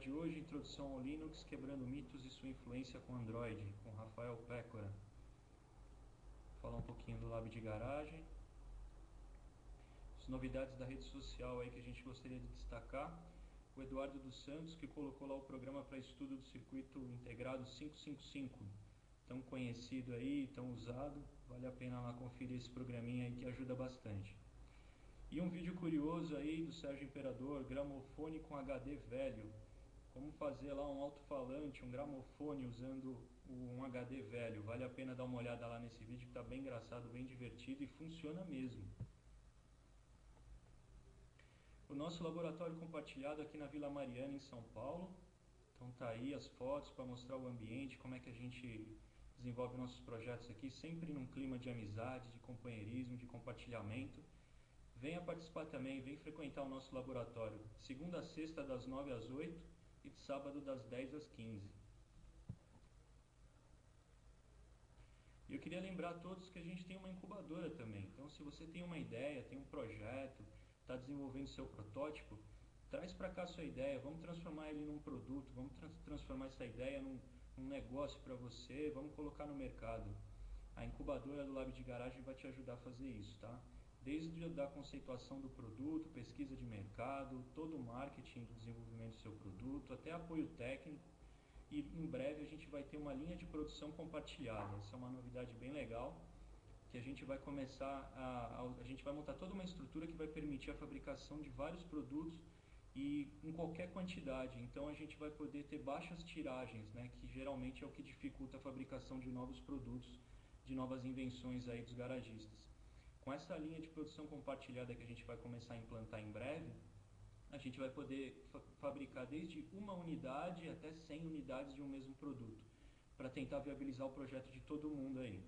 de hoje, Introdução ao Linux, Quebrando Mitos e Sua Influência com Android, com Rafael Pécora. Vou falar um pouquinho do Lab de Garagem, as novidades da rede social aí que a gente gostaria de destacar. O Eduardo dos Santos, que colocou lá o programa para estudo do Circuito Integrado 555, tão conhecido aí, tão usado, vale a pena lá conferir esse programinha aí que ajuda bastante. E um vídeo curioso aí do Sérgio Imperador, gramofone com HD velho. Como fazer lá um alto-falante, um gramofone usando um HD velho. Vale a pena dar uma olhada lá nesse vídeo que está bem engraçado, bem divertido e funciona mesmo. O nosso laboratório compartilhado aqui na Vila Mariana, em São Paulo. Então tá aí as fotos para mostrar o ambiente, como é que a gente desenvolve nossos projetos aqui, sempre num clima de amizade, de companheirismo, de compartilhamento. Venha participar também, vem frequentar o nosso laboratório, segunda a sexta das 9 às 8 e de sábado das 10 às 15. E eu queria lembrar a todos que a gente tem uma incubadora também. Então, se você tem uma ideia, tem um projeto, está desenvolvendo seu protótipo, traz para cá a sua ideia, vamos transformar ele num produto, vamos transformar essa ideia num negócio para você, vamos colocar no mercado. A incubadora do Lab de Garagem vai te ajudar a fazer isso, tá? Desde a conceituação do produto, pesquisa de mercado, todo o marketing do desenvolvimento do seu produto, até apoio técnico. E em breve a gente vai ter uma linha de produção compartilhada. Essa é uma novidade bem legal, que a gente vai começar a gente vai montar toda uma estrutura que vai permitir a fabricação de vários produtos e em qualquer quantidade. Então a gente vai poder ter baixas tiragens, né, que geralmente é o que dificulta a fabricação de novos produtos, de novas invenções aí dos garagistas. Com essa linha de produção compartilhada que a gente vai começar a implantar em breve, a gente vai poder fabricar desde uma unidade até 100 unidades de um mesmo produto, para tentar viabilizar o projeto de todo mundo aí.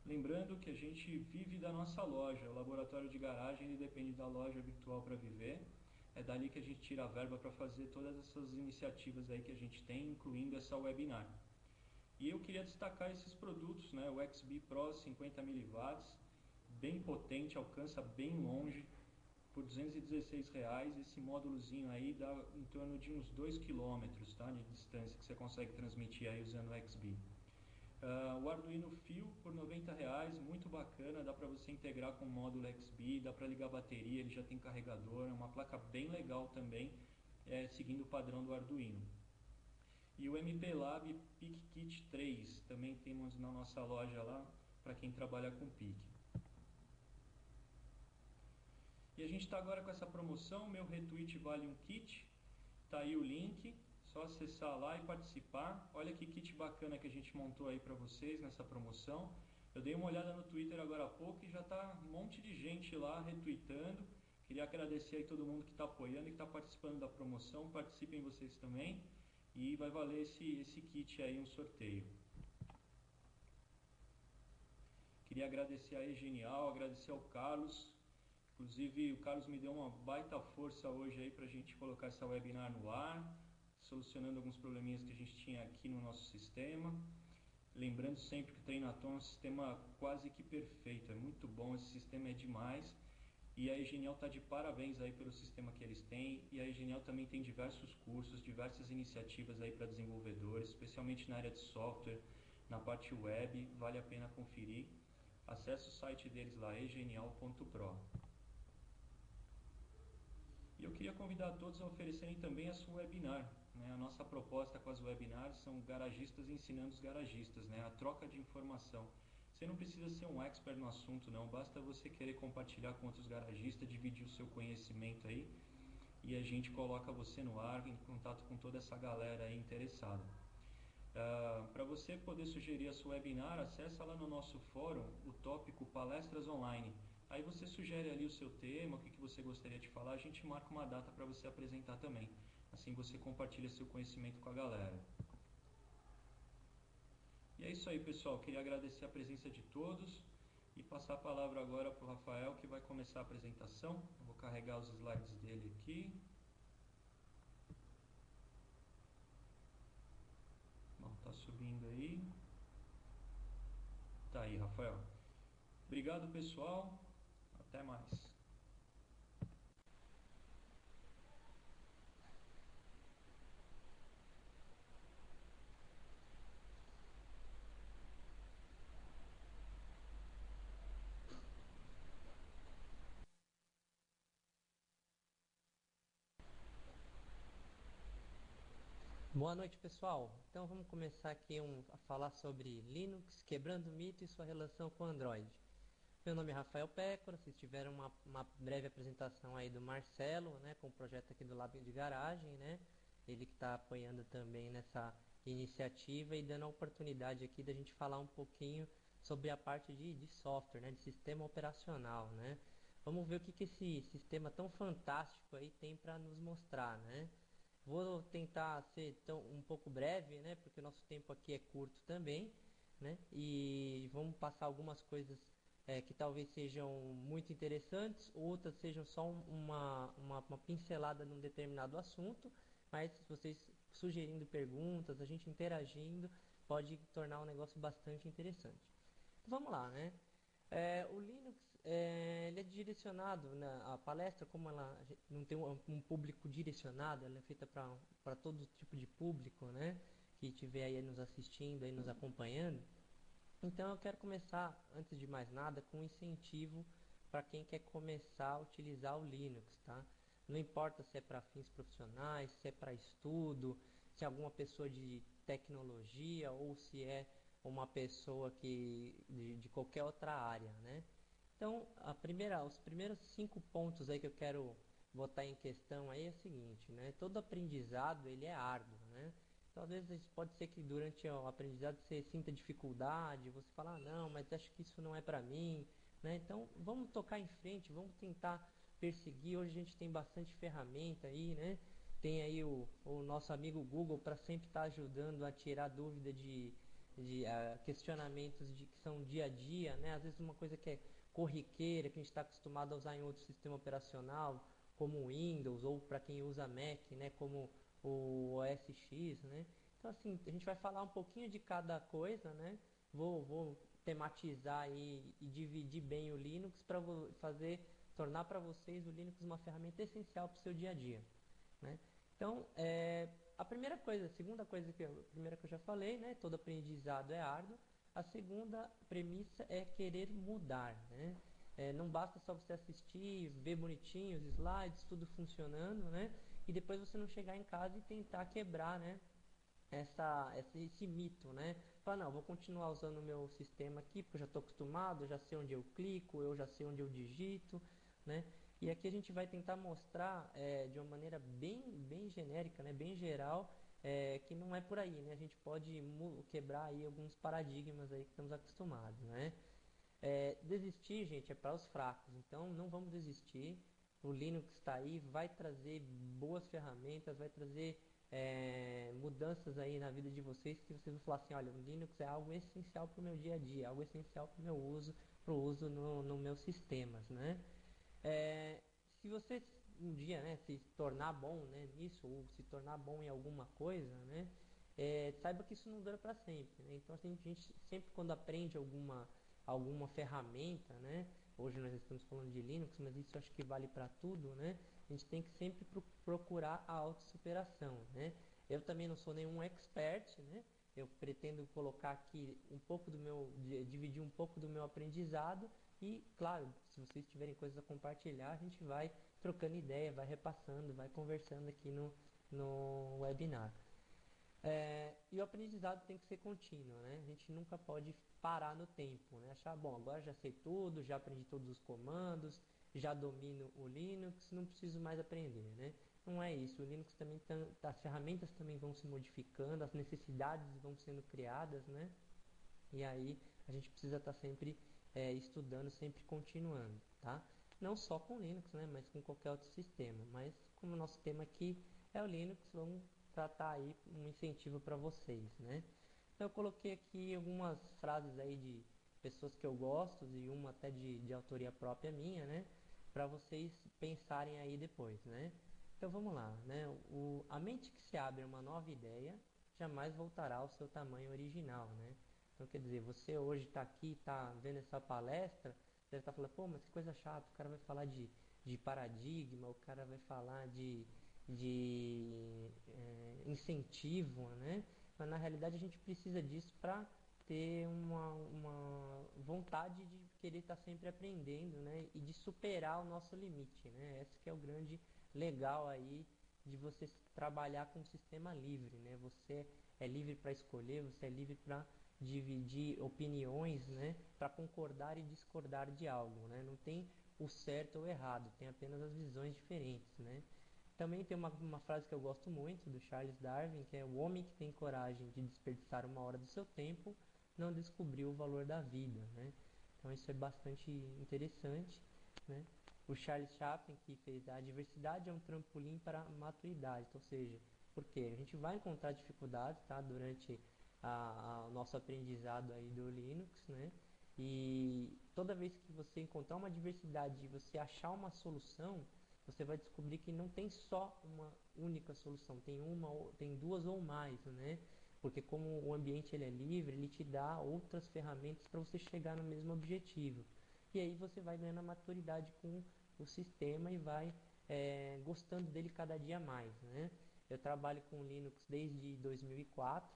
Lembrando que a gente vive da nossa loja, o laboratório de garagem ele depende da loja virtual para viver, é dali que a gente tira a verba para fazer todas essas iniciativas aí que a gente tem, incluindo essa webinar. E eu queria destacar esses produtos, né? O XB Pro 50 mW, bem potente, alcança bem longe, por R$216. Esse módulozinho aí dá em torno de uns 2 km, tá? De distância que você consegue transmitir aí usando o XB. O Arduino Fio por R$90, muito bacana, dá para você integrar com o módulo XB, dá para ligar a bateria, ele já tem carregador, é uma placa bem legal também, seguindo o padrão do Arduino. E o MP Lab PIC Kit 3, também temos na nossa loja lá, para quem trabalha com PIC. E a gente está agora com essa promoção, meu retweet vale um kit, tá aí o link, só acessar lá e participar. Olha que kit bacana que a gente montou aí para vocês nessa promoção. Eu dei uma olhada no Twitter agora há pouco e já está um monte de gente lá retweetando. Queria agradecer aí todo mundo que está apoiando e que está participando da promoção. Participem vocês também. E vai valer esse kit aí, um sorteio. Queria agradecer a Genial, agradecer ao Carlos. Inclusive o Carlos me deu uma baita força hoje aí para a gente colocar essa webinar no ar, solucionando alguns probleminhas que a gente tinha aqui no nosso sistema. Lembrando sempre que o Treinaton é um sistema quase que perfeito, é muito bom, esse sistema é demais. E a Genial está de parabéns aí pelo sistema que eles têm. E a Genial também tem diversos cursos, diversas iniciativas aí para desenvolvedores, especialmente na área de software, na parte web, vale a pena conferir. Acesse o site deles lá, egenial.pro. E eu queria convidar todos a oferecerem também a sua webinar, né? A nossa proposta com as webinars são garagistas ensinando os garagistas, né? A troca de informação. Você não precisa ser um expert no assunto, não. Basta você querer compartilhar com outros garagistas, dividir o seu conhecimento aí, e a gente coloca você no ar, em contato com toda essa galera aí interessada. Para você poder sugerir a sua webinar, acessa lá no nosso fórum o tópico Palestras Online. Aí você sugere ali o seu tema, o que você gostaria de falar, a gente marca uma data para você apresentar também. Assim você compartilha seu conhecimento com a galera. E é isso aí, pessoal. Queria agradecer a presença de todos e passar a palavra agora para o Rafael, que vai começar a apresentação. Eu vou carregar os slides dele aqui. Bom, tá subindo aí. Tá aí, Rafael. Obrigado, pessoal. Até mais. Boa noite, pessoal. Então vamos começar aqui a falar sobre Linux, quebrando o mito e sua relação com Android. Meu nome é Rafael Pécora, vocês tiveram uma breve apresentação aí do Marcelo, né, com o projeto aqui do Lab de Garagem, né? Ele que está apoiando também nessa iniciativa e dando a oportunidade aqui da gente falar um pouquinho sobre a parte de software, né, de sistema operacional, né? Vamos ver o que esse sistema tão fantástico aí tem para nos mostrar, né? Vou tentar ser um pouco breve, né? Porque o nosso tempo aqui é curto também, né? E vamos passar algumas coisas que talvez sejam muito interessantes, outras sejam só uma pincelada num determinado assunto, mas se vocês sugerindo perguntas, a gente interagindo, pode tornar um negócio bastante interessante. Então, vamos lá, né? O Linux ele é direcionado, né, a palestra, como ela não tem um público direcionado, ela é feita para todo tipo de público, né, que estiver aí nos assistindo, aí nos acompanhando. Então eu quero começar, antes de mais nada, com um incentivo para quem quer começar a utilizar o Linux, tá? Não importa se é para fins profissionais, se é para estudo, se é alguma pessoa de tecnologia ou se é uma pessoa de qualquer outra área, né? Então, os primeiros 5 pontos aí que eu quero botar em questão aí é o seguinte, né? Todo aprendizado, ele é árduo, né? Então, às vezes, pode ser que durante o aprendizado você sinta dificuldade, você fala, não, mas acho que isso não é para mim, né? Então, vamos tocar em frente, vamos tentar perseguir. Hoje a gente tem bastante ferramenta aí, né? Tem aí o nosso amigo Google para sempre estar ajudando a tirar dúvida de questionamentos que são dia a dia, né? Às vezes uma coisa que é corriqueira, que a gente está acostumado a usar em outro sistema operacional, como o Windows, ou para quem usa Mac, né? Como o OS X, né? Então assim, a gente vai falar um pouquinho de cada coisa, né? Vou tematizar e dividir bem o Linux para tornar para vocês o Linux uma ferramenta essencial para o seu dia a dia, né? Então, a segunda coisa a primeira que eu já falei, né? Todo aprendizado é árduo. A segunda premissa é querer mudar, né? Não basta só você assistir, ver bonitinho os slides, tudo funcionando, né? E depois você não chegar em casa e tentar quebrar, né? Esse mito, né? Fala, não, vou continuar usando o meu sistema aqui, porque eu já estou acostumado, eu já sei onde eu clico, eu já sei onde eu digito, né? E aqui a gente vai tentar mostrar de uma maneira bem genérica, né? Bem geral, que não é por aí, né? A gente pode quebrar aí alguns paradigmas aí que estamos acostumados, né? Desistir, gente, é para os fracos, então não vamos desistir. O Linux está aí, vai trazer boas ferramentas, vai trazer mudanças aí na vida de vocês que vocês vão falar assim, olha, o Linux é algo essencial para o meu dia a dia, algo essencial para o meu uso, para o uso no meus sistemas, né? É, Se você um dia, né, se tornar bom, né, nisso ou se tornar bom em alguma coisa, né, saiba que isso não dura para sempre, né? Então assim, a gente sempre quando aprende alguma ferramenta, né, hoje nós estamos falando de Linux, mas isso acho que vale para tudo, né? A gente tem que sempre procurar a autossuperação, né? Eu também não sou nenhum expert, né? Eu pretendo colocar aqui dividir um pouco do meu aprendizado e, claro, se vocês tiverem coisas a compartilhar, a gente vai trocando ideia, vai repassando, vai conversando aqui no webinar. E o aprendizado tem que ser contínuo, né? A gente nunca pode parar no tempo, né? Achar, bom, agora já sei tudo, já aprendi todos os comandos, já domino o Linux, não preciso mais aprender, né? Não é isso. O Linux também as ferramentas também vão se modificando, as necessidades vão sendo criadas, né? E aí a gente precisa estar sempre estudando, sempre continuando, tá? Não só com Linux, né? Mas com qualquer outro sistema. Mas como o nosso tema aqui é o Linux, vamos tratar aí um incentivo para vocês, né? Então eu coloquei aqui algumas frases aí de pessoas que eu gosto e uma até de autoria própria minha, né? Para vocês pensarem aí depois, né? Então vamos lá, né? A mente que se abre a uma nova ideia jamais voltará ao seu tamanho original, né? Então, quer dizer, você hoje está aqui, está vendo essa palestra, você está falando, pô, mas que coisa chata, o cara vai falar de paradigma, o cara vai falar de incentivo, né? Mas na realidade a gente precisa disso para ter uma vontade de querer estar sempre aprendendo, né? E de superar o nosso limite, né? Esse que é o grande legal aí de você trabalhar com um sistema livre, né? Você é livre para escolher, você é livre para dividir opiniões, né? Para concordar e discordar de algo, né? Não tem o certo ou errado, tem apenas as visões diferentes, né? Também tem uma frase que eu gosto muito do Charles Darwin, que é: o homem que tem coragem de desperdiçar uma hora do seu tempo não descobriu o valor da vida, né? Então isso é bastante interessante, né? O Charles Chaplin, que fez a diversidade é um trampolim para a maturidade, ou seja, porque a gente vai encontrar dificuldades, tá, durante o nosso aprendizado aí do Linux, né? E toda vez que você encontrar uma diversidade e você achar uma solução, você vai descobrir que não tem só uma única solução, tem duas ou mais, né? Porque como o ambiente ele é livre, ele te dá outras ferramentas para você chegar no mesmo objetivo. E aí você vai ganhando a maturidade com o sistema e vai gostando dele cada dia mais, né? Eu trabalho com Linux desde 2004,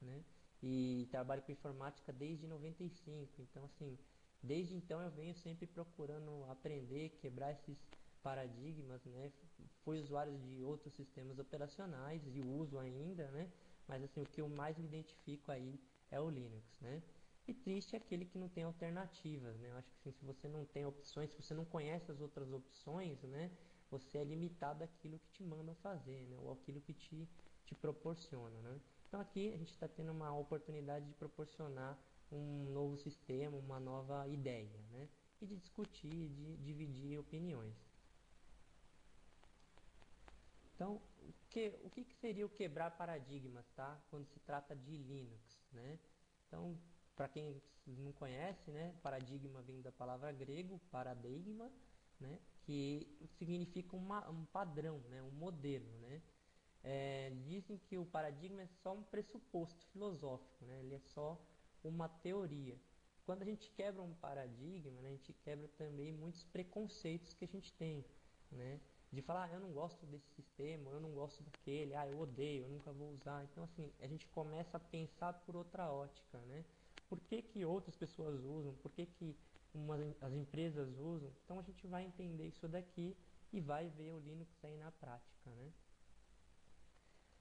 né? E trabalho com informática desde 95. Então, assim, desde então eu venho sempre procurando aprender, quebrar esses paradigmas, né? Fui usuário de outros sistemas operacionais e uso ainda, né? Mas assim, o que eu mais me identifico aí é o Linux, né? E triste é aquele que não tem alternativas, né? Eu acho que assim, se você não tem opções, se você não conhece as outras opções, né? Você é limitado àquilo que te mandam fazer, né? Ou aquilo que te proporciona, né? Então aqui a gente está tendo uma oportunidade de proporcionar um novo sistema, uma nova ideia, né? E de discutir, de dividir opiniões. Então, o que seria o quebrar paradigmas, tá? Quando se trata de Linux, né? Então, para quem não conhece, né? Paradigma vem da palavra grego, paradigma, né? Que significa um padrão, né? Um modelo, né? Dizem que o paradigma é só um pressuposto filosófico, né? Ele é só uma teoria. Quando a gente quebra um paradigma, né, a gente quebra também muitos preconceitos que a gente tem, né? De falar, eu não gosto desse sistema, eu não gosto daquele, eu odeio, eu nunca vou usar. Então, assim, a gente começa a pensar por outra ótica, né? Por que que outras pessoas usam? Por que que as empresas usam? Então, a gente vai entender isso daqui e vai ver o Linux aí na prática, né?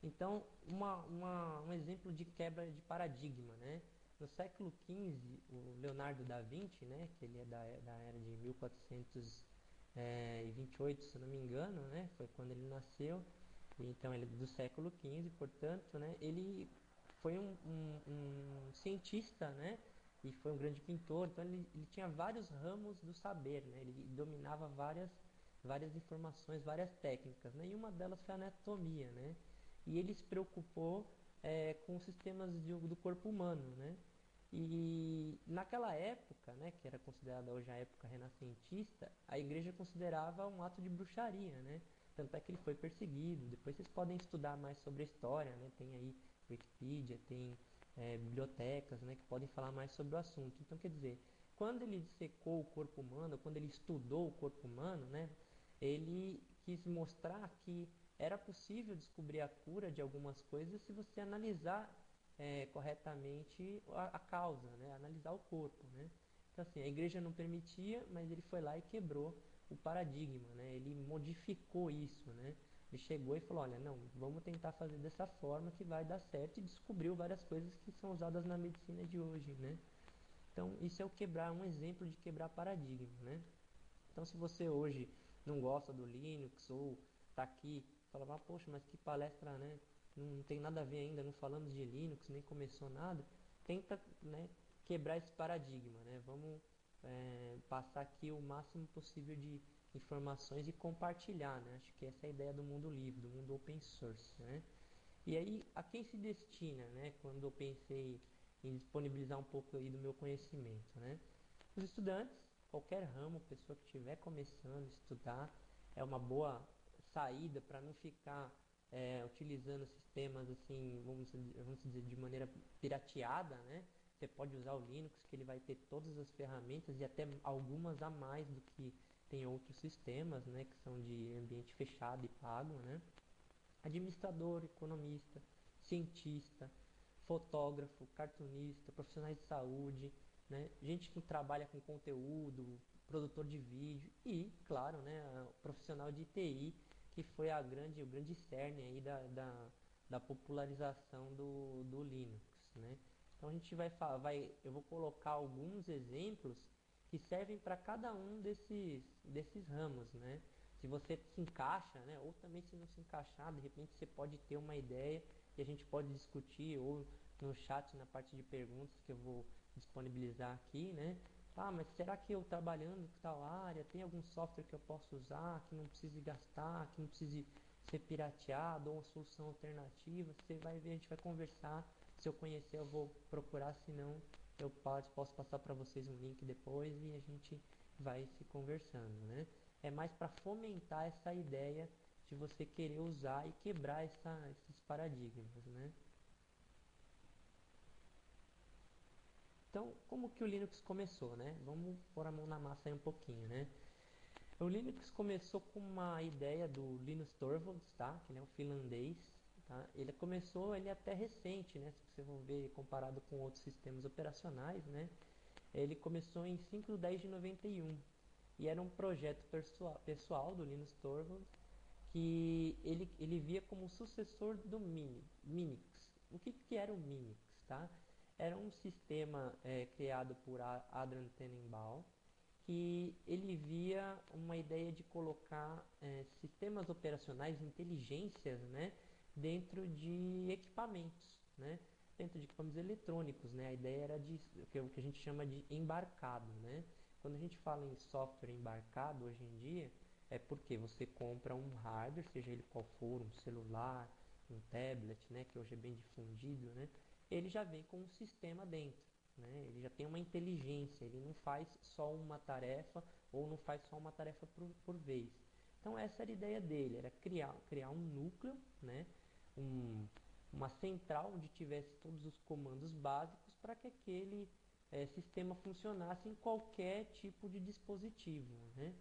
Então, um exemplo de quebra de paradigma, né? No século XV, o Leonardo da Vinci, né, que ele é da era de 1428, se não me engano, né, foi quando ele nasceu, então ele é do século XV, portanto, né, ele foi um cientista, né, e foi um grande pintor, então ele tinha vários ramos do saber, né, ele dominava várias informações, várias técnicas, né, e uma delas foi a anatomia, né, e ele se preocupou com os sistemas do corpo humano, né? E naquela época, né, que era considerada hoje a época renascentista, a igreja considerava um ato de bruxaria, né? Tanto é que ele foi perseguido. Depois vocês podem estudar mais sobre a história, né? Tem aí Wikipedia, tem bibliotecas, né, que podem falar mais sobre o assunto. Então, quer dizer, quando ele dissecou o corpo humano, quando ele estudou o corpo humano, né, ele quis mostrar que era possível descobrir a cura de algumas coisas se você analisar corretamente a causa, né? Analisar o corpo, né? Então assim, a igreja não permitia, mas ele foi lá e quebrou o paradigma, né? Ele modificou isso, né? Ele chegou e falou, olha, não, vamos tentar fazer dessa forma que vai dar certo, e descobriu várias coisas que são usadas na medicina de hoje, né? Então isso é um exemplo de quebrar paradigma, né? Então, se você hoje não gosta do Linux ou está aqui, fala, poxa, mas que palestra, né? Não tem nada a ver ainda, não falamos de Linux, nem começou nada. Tenta, né, quebrar esse paradigma, né? Vamos passar aqui o máximo possível de informações e compartilhar, né? Acho que essa é a ideia do mundo livre, do mundo open source, né? E aí, a quem se destina, né? Quando eu pensei em disponibilizar um pouco aí do meu conhecimento, né? Os estudantes, qualquer ramo, pessoa que estiver começando a estudar, é uma boa saída para não ficar utilizando sistemas assim, vamos dizer, de maneira pirateada, né? Você pode usar o Linux, que ele vai ter todas as ferramentas e até algumas a mais do que tem outros sistemas, né? Que são de ambiente fechado e pago, né? Administrador, economista, cientista, fotógrafo, cartunista, profissionais de saúde, né? Gente que trabalha com conteúdo, produtor de vídeo e, claro, né, profissional de TI que foi o grande cerne aí da popularização do Linux, né? Então a gente eu vou colocar alguns exemplos que servem para cada um desses ramos, né? Se você se encaixa, né? Ou também se não se encaixar, de repente você pode ter uma ideia e a gente pode discutir ou no chat, na parte de perguntas que eu vou disponibilizar aqui, né? Ah, mas será que eu trabalhando com tal área, tem algum software que eu posso usar, que não precise gastar, que não precise ser pirateado, ou uma solução alternativa? Você vai ver, a gente vai conversar. Se eu conhecer, eu vou procurar, se não, eu posso passar para vocês um link depois e a gente vai se conversando, né? É mais para fomentar essa ideia de você querer usar e quebrar esses paradigmas, né? Então, como que o Linux começou, né? Vamos pôr a mão na massa aí um pouquinho, né? O Linux começou com uma ideia do Linus Torvalds, tá? Que ele é um finlandês, tá? Ele é até recente, né? Se você for ver comparado com outros sistemas operacionais, né? Ele começou em 5/10/91 e era um projeto pessoal do Linus Torvalds que ele via como sucessor do Minix. O que era o Minix, tá? Era um sistema criado por Adrian Tenenbaum, que ele via uma ideia de colocar sistemas operacionais, inteligências, né, dentro de equipamentos, né, dentro de equipamentos eletrônicos, né. A ideia era o que a gente chama de embarcado, né. Quando a gente fala em software embarcado hoje em dia, é porque você compra um hardware, seja ele qual for, um celular, um tablet, né, que hoje é bem difundido, né, ele já vem com um sistema dentro, né? Ele já tem uma inteligência, ele não faz só uma tarefa ou não faz só uma tarefa por vez. Então essa era a ideia dele, era criar um núcleo, né? Uma central onde tivesse todos os comandos básicos para que aquele sistema funcionasse em qualquer tipo de dispositivo, né?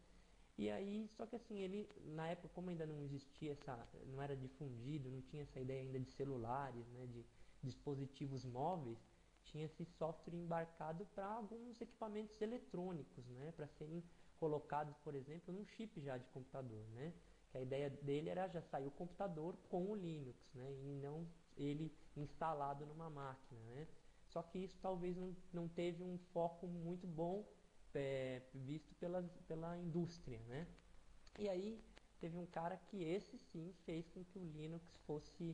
E aí, só que assim, ele, na época, como ainda não existia não era difundido, não tinha essa ideia ainda de celulares, né, de dispositivos móveis, tinha esse software embarcado para alguns equipamentos eletrônicos, né, para serem colocados, por exemplo, num chip já de computador, né, que a ideia dele era já sair o computador com o Linux, né, e não ele instalado numa máquina, né. Só que isso talvez não teve um foco muito bom visto pela indústria, né? E aí teve um cara que esse sim fez com que o Linux fosse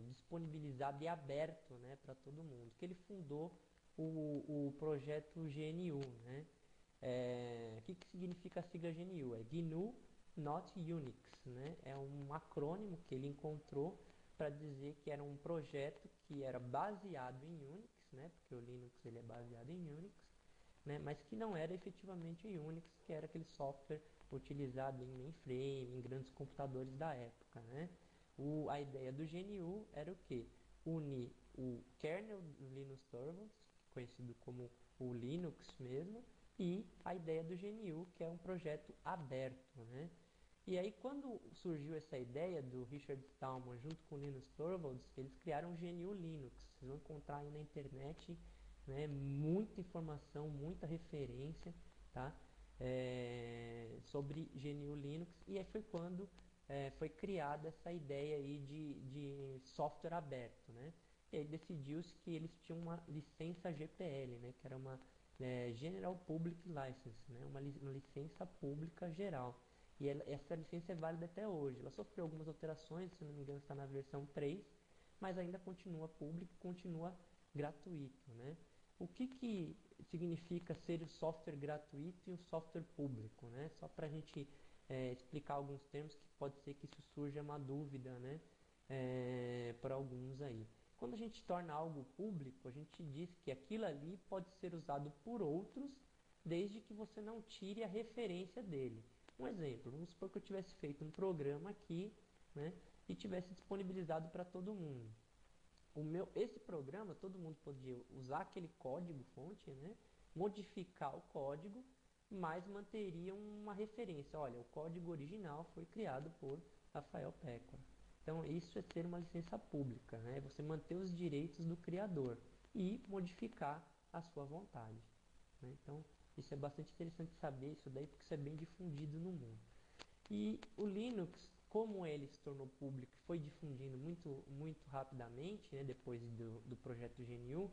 disponibilizado e aberto, né, para todo mundo. Que ele fundou o projeto GNU, né? O que significa a sigla GNU? É GNU Not Unix, né? É um acrônimo que ele encontrou para dizer que era um projeto que era baseado em Unix, né? Porque o Linux ele é baseado em Unix, né, mas que não era efetivamente o Unix, que era aquele software utilizado em mainframe, em grandes computadores da época, né. A ideia do GNU era o quê? Unir o kernel do Linus Torvalds, conhecido como o Linux mesmo, e a ideia do GNU, que é um projeto aberto, né. E aí quando surgiu essa ideia do Richard Stallman junto com o Linus Torvalds, eles criaram o GNU Linux. Vocês vão encontrar aí na internet, né, muita informação, muita referência, tá? Sobre GNU Linux, e aí foi quando foi criada essa ideia aí de software aberto, né? E aí decidiu-se que eles tinham uma licença GPL, né, que era uma General Public License, né, uma licença pública geral. E essa licença é válida até hoje. Ela sofreu algumas alterações, se não me engano está na versão 3, mas ainda continua público, continua gratuito, né? O que significa ser o software gratuito e o software público, né? Só para a gente explicar alguns termos que pode ser que isso surja uma dúvida, né? Para alguns aí. Quando a gente torna algo público, a gente diz que aquilo ali pode ser usado por outros, desde que você não tire a referência dele. Um exemplo, vamos supor que eu tivesse feito um programa aqui, né? E tivesse disponibilizado para todo mundo. Esse programa, todo mundo podia usar aquele código fonte, né? Modificar o código, mas manteria uma referência. Olha, o código original foi criado por Rafael Pécora. Então, isso é ter uma licença pública, né? Você manter os direitos do criador e modificar à sua vontade, né? Então, isso é bastante interessante saber isso daí, porque isso é bem difundido no mundo. E o Linux, como ele se tornou público, foi difundindo muito rapidamente, né, depois do projeto GNU,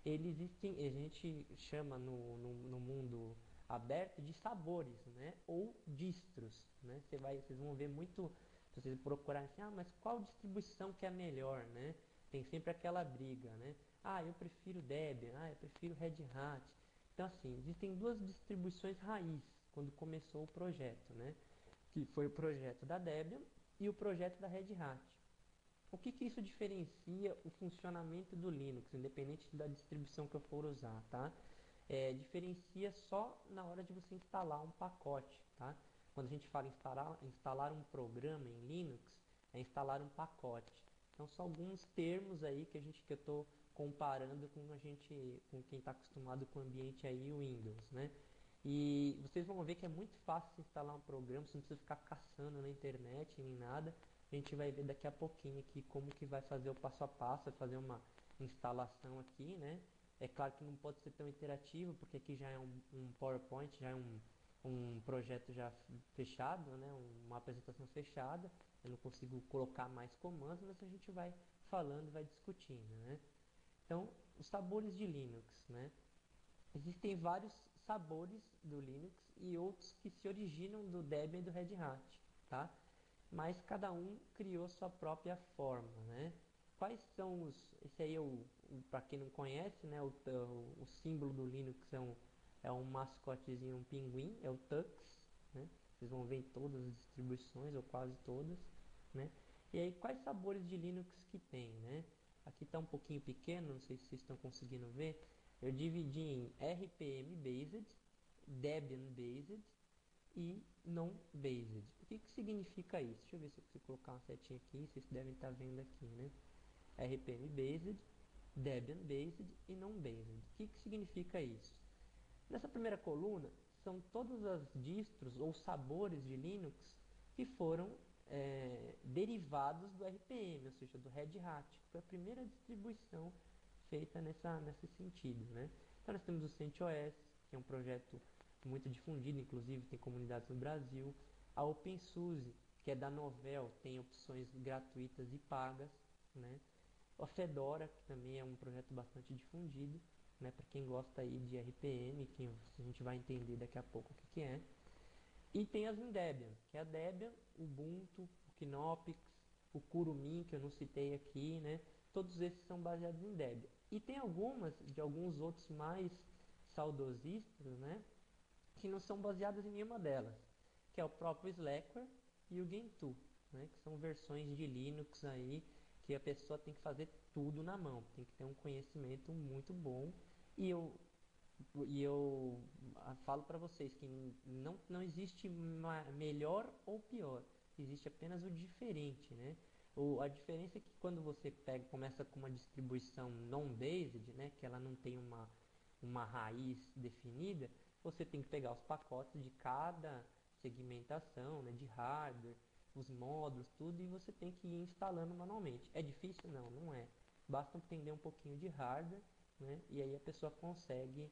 ele existem, a gente chama no mundo aberto de sabores, né, ou distros, né? Vocês vão ver muito, se vocês procurarem assim, mas qual distribuição que é a melhor, né? Tem sempre aquela briga, né? Eu prefiro Debian, eu prefiro Red Hat. Então, assim, existem duas distribuições raiz quando começou o projeto, né? Que foi o projeto da Debian e o projeto da Red Hat. O que isso diferencia o funcionamento do Linux, independente da distribuição que eu for usar, tá? Diferencia só na hora de você instalar um pacote, tá? Quando a gente fala instalar um programa em Linux, é instalar um pacote. Então são alguns termos aí que eu estou comparando com quem está acostumado com o ambiente aí Windows, né? E vocês vão ver que é muito fácil instalar um programa, você não precisa ficar caçando na internet nem nada. A gente vai ver daqui a pouquinho aqui como que vai fazer o passo a passo, vai fazer uma instalação aqui, né? É claro que não pode ser tão interativo, porque aqui já é um PowerPoint, já é um projeto já fechado, né? Uma apresentação fechada. Eu não consigo colocar mais comandos, mas a gente vai falando, vai discutindo, né? Então, os sabores de Linux, né? Existem vários sabores do Linux e outros que se originam do Debian e do Red Hat, tá? Mas cada um criou sua própria forma, né? Quais são esse aí é para quem não conhece, né? O símbolo do Linux é um mascotezinho, um pinguim, é o Tux, né? Vocês vão ver em todas as distribuições, ou quase todas, né? E aí, quais sabores de Linux que tem, né? Aqui está um pouquinho pequeno, não sei se vocês estão conseguindo ver. Eu dividi em RPM Based, Debian Based e Non-Based. O que significa isso? Deixa eu ver se eu consigo colocar uma setinha aqui, vocês devem estar vendo aqui, né? RPM Based, Debian Based e Non-Based. O que significa isso? Nessa primeira coluna, são todas as distros ou sabores de Linux que foram derivados do RPM, ou seja, do Red Hat, que foi a primeira distribuição feita nesse sentido, né? Então nós temos o CentOS, que é um projeto muito difundido, inclusive tem comunidades no Brasil. A OpenSUSE, que é da Novell, tem opções gratuitas e pagas, né? A Fedora, que também é um projeto bastante difundido, né? Para quem gosta aí de RPM, que a gente vai entender daqui a pouco o que é. E tem as em Debian, que é a Debian, o Ubuntu, o Knoppix, o Kurumin, que eu não citei aqui, né? Todos esses são baseados em Debian. E tem algumas, de alguns outros mais saudosistas, né? Que não são baseadas em nenhuma delas, que é o próprio Slackware e o Gentoo, né? Que são versões de Linux aí que a pessoa tem que fazer tudo na mão, tem que ter um conhecimento muito bom. E eu falo para vocês que não existe melhor ou pior, existe apenas o diferente, né? A diferença é que quando você começa com uma distribuição non-based, né, que ela não tem uma raiz definida, você tem que pegar os pacotes de cada segmentação, né, de hardware, os módulos, tudo, e você tem que ir instalando manualmente. É difícil? Não, não é. Basta entender um pouquinho de hardware, né, e aí a pessoa consegue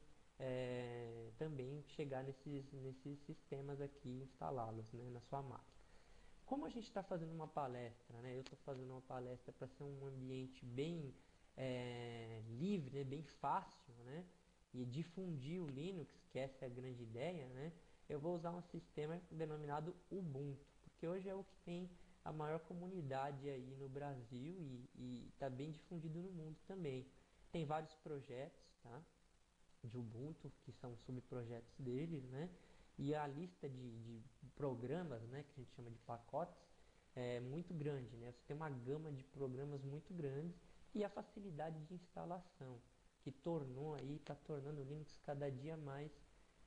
também chegar nesses sistemas aqui e instalá-los, né, na sua máquina. Como a gente está fazendo uma palestra, né, eu estou fazendo uma palestra para ser um ambiente bem livre, né, bem fácil, né, e difundir o Linux, que essa é a grande ideia, né, eu vou usar um sistema denominado Ubuntu, porque hoje é o que tem a maior comunidade aí no Brasil e está bem difundido no mundo também. Tem vários projetos, tá, de Ubuntu, que são subprojetos deles, né? E a lista de programas, né, que a gente chama de pacotes, é muito grande, né? Você tem uma gama de programas muito grande e a facilidade de instalação, que está tornando o Linux cada dia mais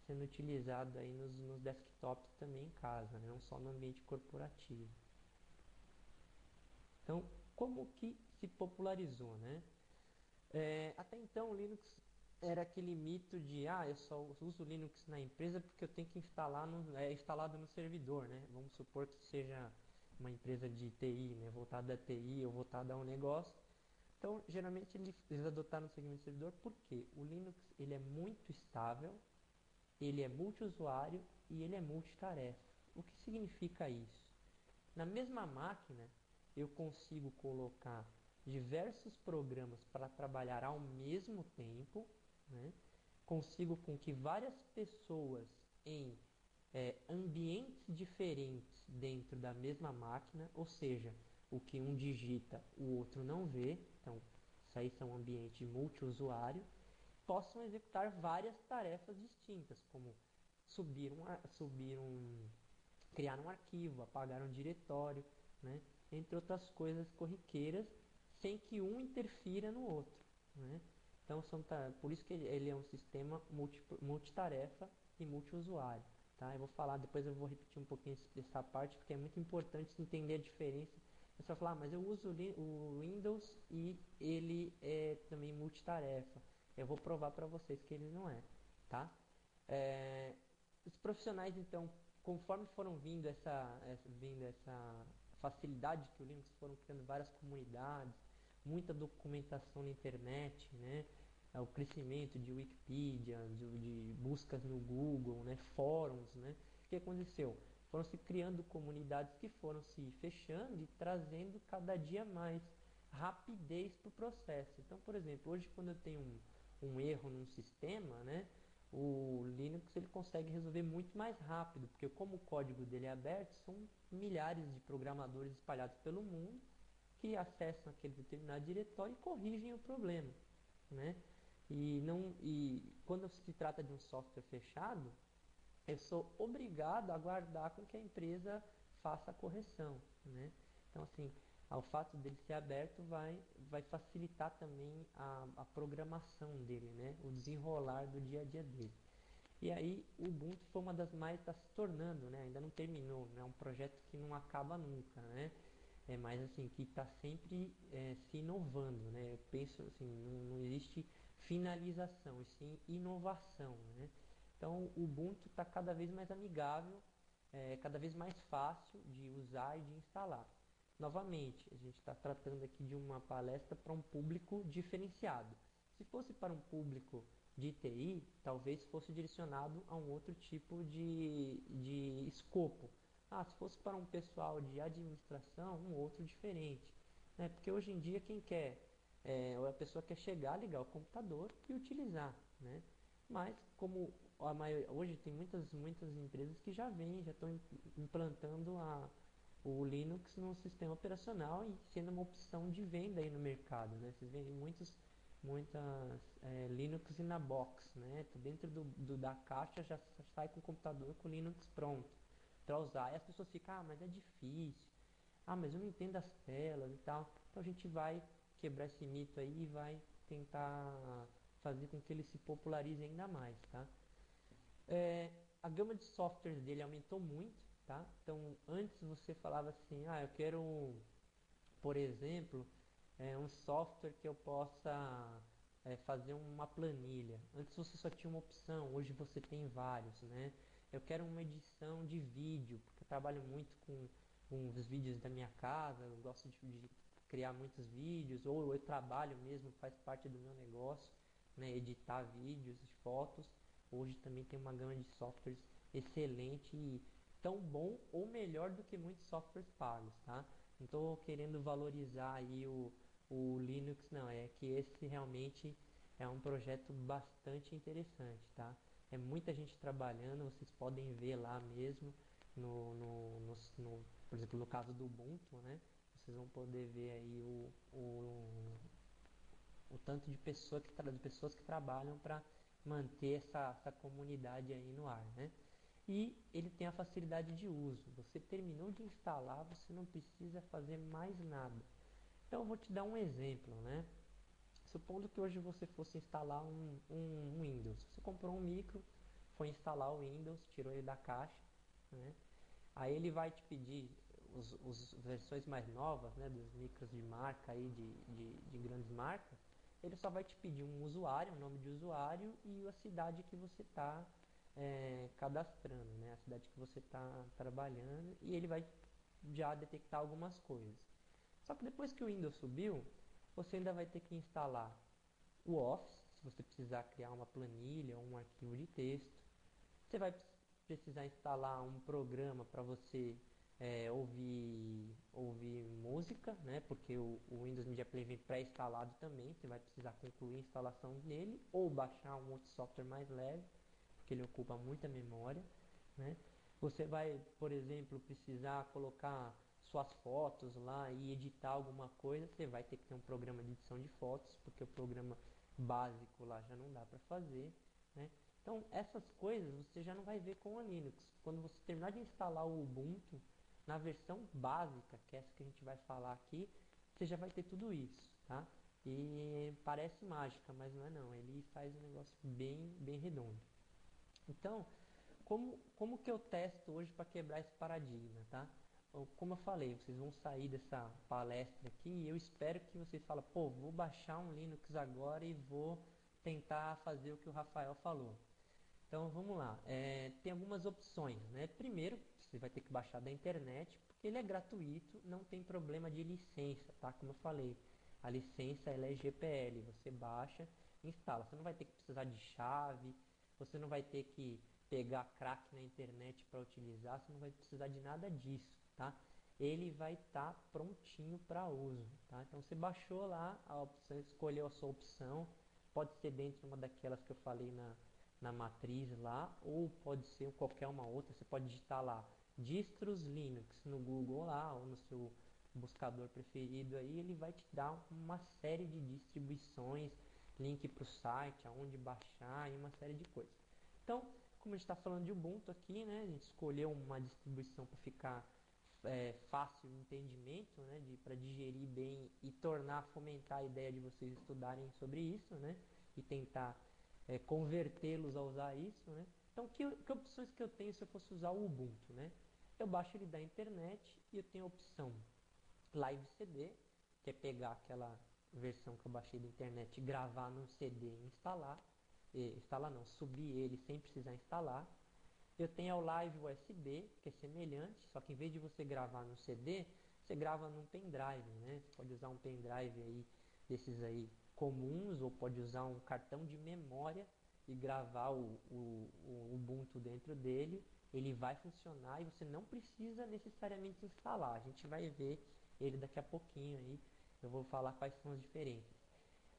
sendo utilizado aí nos desktops também em casa, né? Não só no ambiente corporativo. Então, como que se popularizou, né? Até então o Linux era aquele mito de eu só uso Linux na empresa porque eu tenho que instalar instalado no servidor, né? Vamos supor que seja uma empresa de TI, né? Voltada a TI ou voltada a um negócio. Então, geralmente eles adotaram o segmento servidor porque o Linux ele é muito estável, ele é multiusuário e ele é multitarefa. O que significa isso? Na mesma máquina, eu consigo colocar diversos programas para trabalhar ao mesmo tempo, né? Consigo com que várias pessoas em ambientes diferentes dentro da mesma máquina, ou seja, o que um digita, o outro não vê, então isso aí são ambientes multiusuário, possam executar várias tarefas distintas, como criar um arquivo, apagar um diretório, né? Entre outras coisas corriqueiras, sem que um interfira no outro, né? Então, por isso que ele é um sistema multitarefa e multiusuário. Tá? Eu vou falar, depois eu vou repetir um pouquinho dessa parte, porque é muito importante entender a diferença. Você vai falar, mas eu uso o Windows e ele é também multitarefa. Eu vou provar para vocês que ele não é. Tá? Os profissionais, então, conforme foram vindo essa facilidade que o Linux, foram criando várias comunidades, muita documentação na internet, né? O crescimento de Wikipedia, de buscas no Google, né? Fóruns, né? O que aconteceu? Foram se criando comunidades que foram se fechando e trazendo cada dia mais rapidez para o processo. Então, por exemplo, hoje quando eu tenho um erro num sistema, né? O Linux ele consegue resolver muito mais rápido, porque como o código dele é aberto, são milhares de programadores espalhados pelo mundo que acessam aquele determinado diretório e corrigem o problema, né? E quando se trata de um software fechado, eu sou obrigado a aguardar com que a empresa faça a correção, né? Então, assim, ao fato dele ser aberto vai facilitar também a programação dele, né? O desenrolar do dia a dia dele. E aí o Ubuntu foi uma das mais, está se tornando, né? Ainda não terminou, né? É um projeto que não acaba nunca, né? Mas assim, que está sempre se inovando, né? Eu penso assim, não existe finalização, e sim inovação, né? Então o Ubuntu está cada vez mais amigável, cada vez mais fácil de usar e de instalar. Novamente, a gente está tratando aqui de uma palestra para um público diferenciado. Se fosse para um público de TI, talvez fosse direcionado a um outro tipo de escopo. Se fosse para um pessoal de administração, um outro diferente. Né? Porque hoje em dia quem quer, a pessoa quer chegar, ligar o computador e utilizar. Né? Mas como hoje tem muitas empresas que já estão implantando o Linux no sistema operacional e sendo uma opção de venda aí no mercado, né? Vocês veem muitas Linux in a box, né? Dentro da caixa já sai com o computador com o Linux pronto para usar. E as pessoas ficam, mas é difícil. Mas eu não entendo as telas e tal. Então a gente vai quebrar esse mito aí e vai tentar fazer com que ele se popularize ainda mais, tá? A gama de softwares dele aumentou muito, tá? Então, antes você falava assim, eu quero, por exemplo, um software que eu possa fazer uma planilha. Antes você só tinha uma opção, hoje você tem vários, né? Eu quero uma edição de vídeo, porque eu trabalho muito com os vídeos da minha casa, eu gosto de criar muitos vídeos, ou eu trabalho mesmo, faz parte do meu negócio, né? Editar vídeos, fotos. Hoje também tem uma gama de softwares excelente e tão bom ou melhor do que muitos softwares pagos, tá? Não estou querendo valorizar aí o Linux, não. É que esse realmente é um projeto bastante interessante, tá? É muita gente trabalhando, vocês podem ver lá mesmo, por exemplo, no caso do Ubuntu, né? Vocês vão poder ver aí o tanto de pessoas que trabalham para manter essa comunidade aí no ar, né? E ele tem a facilidade de uso. Você terminou de instalar, você não precisa fazer mais nada. Então eu vou te dar um exemplo, né? Supondo que hoje você fosse instalar um Windows. Você comprou um micro, foi instalar o Windows, tirou ele da caixa, né? Aí ele vai te pedir as versões mais novas, né, dos micros de marca aí, de grandes marcas. Ele só vai te pedir um usuário, um nome de usuário e a cidade que você está cadastrando, né, a cidade que você está trabalhando, e ele vai já detectar algumas coisas. Só que depois que o Windows subiu, você ainda vai ter que instalar o Office, se você precisar criar uma planilha ou um arquivo de texto. Você vai precisar instalar um programa para você ouvir música, né? Porque o Windows Media Player vem pré-instalado também, você vai precisar concluir a instalação dele ou baixar um outro software mais leve, porque ele ocupa muita memória, né? Você vai, por exemplo, precisar colocar suas fotos lá e editar alguma coisa, você vai ter que ter um programa de edição de fotos, porque o programa básico lá já não dá para fazer, né? Então essas coisas você já não vai ver com o Linux. Quando você terminar de instalar o Ubuntu, na versão básica, que é essa que a gente vai falar aqui, você já vai ter tudo isso, tá? E parece mágica, mas não é não. Ele faz um negócio bem redondo. Então, como que eu testo hoje para quebrar esse paradigma, tá? Como eu falei, vocês vão sair dessa palestra aqui e eu espero que vocês falem, pô, vou baixar um Linux agora e vou tentar fazer o que o Rafael falou. Então vamos lá, tem algumas opções, né? Primeiro, você vai ter que baixar da internet, porque ele é gratuito, não tem problema de licença, tá? Como eu falei, a licença ela é GPL, você baixa, instala. Você não vai ter que precisar de chave, você não vai ter que pegar crack na internet para utilizar, você não vai precisar de nada disso, tá? Ele vai estar prontinho para uso, tá? Então você baixou lá a opção, escolheu a sua opção, pode ser dentro de uma daquelas que eu falei na matriz lá, ou pode ser qualquer uma outra. Você pode digitar lá distros Linux no Google lá, ou no seu buscador preferido aí, ele vai te dar uma série de distribuições, link para o site, aonde baixar e uma série de coisas. Então, como a gente está falando de Ubuntu aqui, né, a gente escolheu uma distribuição para ficar fácil de entendimento, né, para digerir bem e fomentar a ideia de vocês estudarem sobre isso, né, e tentar convertê-los a usar isso, né? Então, que opções que eu tenho se eu fosse usar o Ubuntu, né? Eu baixo ele da internet e eu tenho a opção Live CD, que é pegar aquela versão que eu baixei da internet, gravar num CD e instalar. Instalar não, subir ele sem precisar instalar. Eu tenho o Live USB, que é semelhante, só que em vez de você gravar no CD, você grava num pendrive, né? Você pode usar um pendrive aí, desses aí comuns, ou pode usar um cartão de memória e gravar o Ubuntu dentro dele. Ele vai funcionar e você não precisa necessariamente instalar. A gente vai ver ele daqui a pouquinho aí. Eu vou falar quais são as diferenças.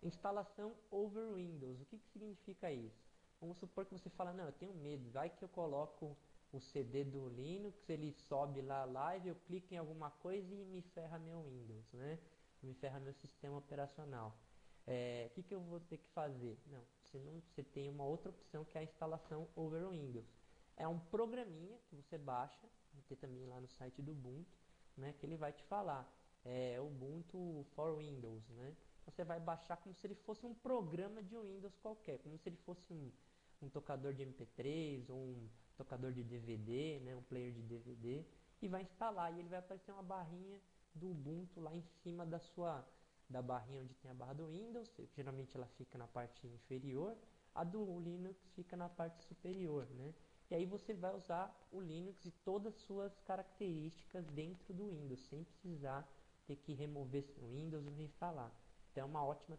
Instalação over Windows. O que significa isso? Vamos supor que você fala, não, eu tenho medo, vai que eu coloco o CD do Linux, ele sobe lá live, eu clico em alguma coisa e me ferra meu Windows, né? Me ferra meu sistema operacional. O que eu vou ter que fazer? Você tem uma outra opção que é a instalação over Windows. É um programinha que você baixa, vai ter também lá no site do Ubuntu, né? Que ele vai te falar, Ubuntu for Windows, né? Você vai baixar como se ele fosse um programa de Windows qualquer, como se ele fosse um tocador de MP3 ou um tocador de DVD, né, um player de DVD, e vai instalar, e ele vai aparecer uma barrinha do Ubuntu lá em cima da barrinha onde tem a barra do Windows. Geralmente ela fica na parte inferior, a do Linux fica na parte superior, né? E aí você vai usar o Linux e todas as suas características dentro do Windows, sem precisar ter que remover o Windows e reinstalar. Então é uma ótima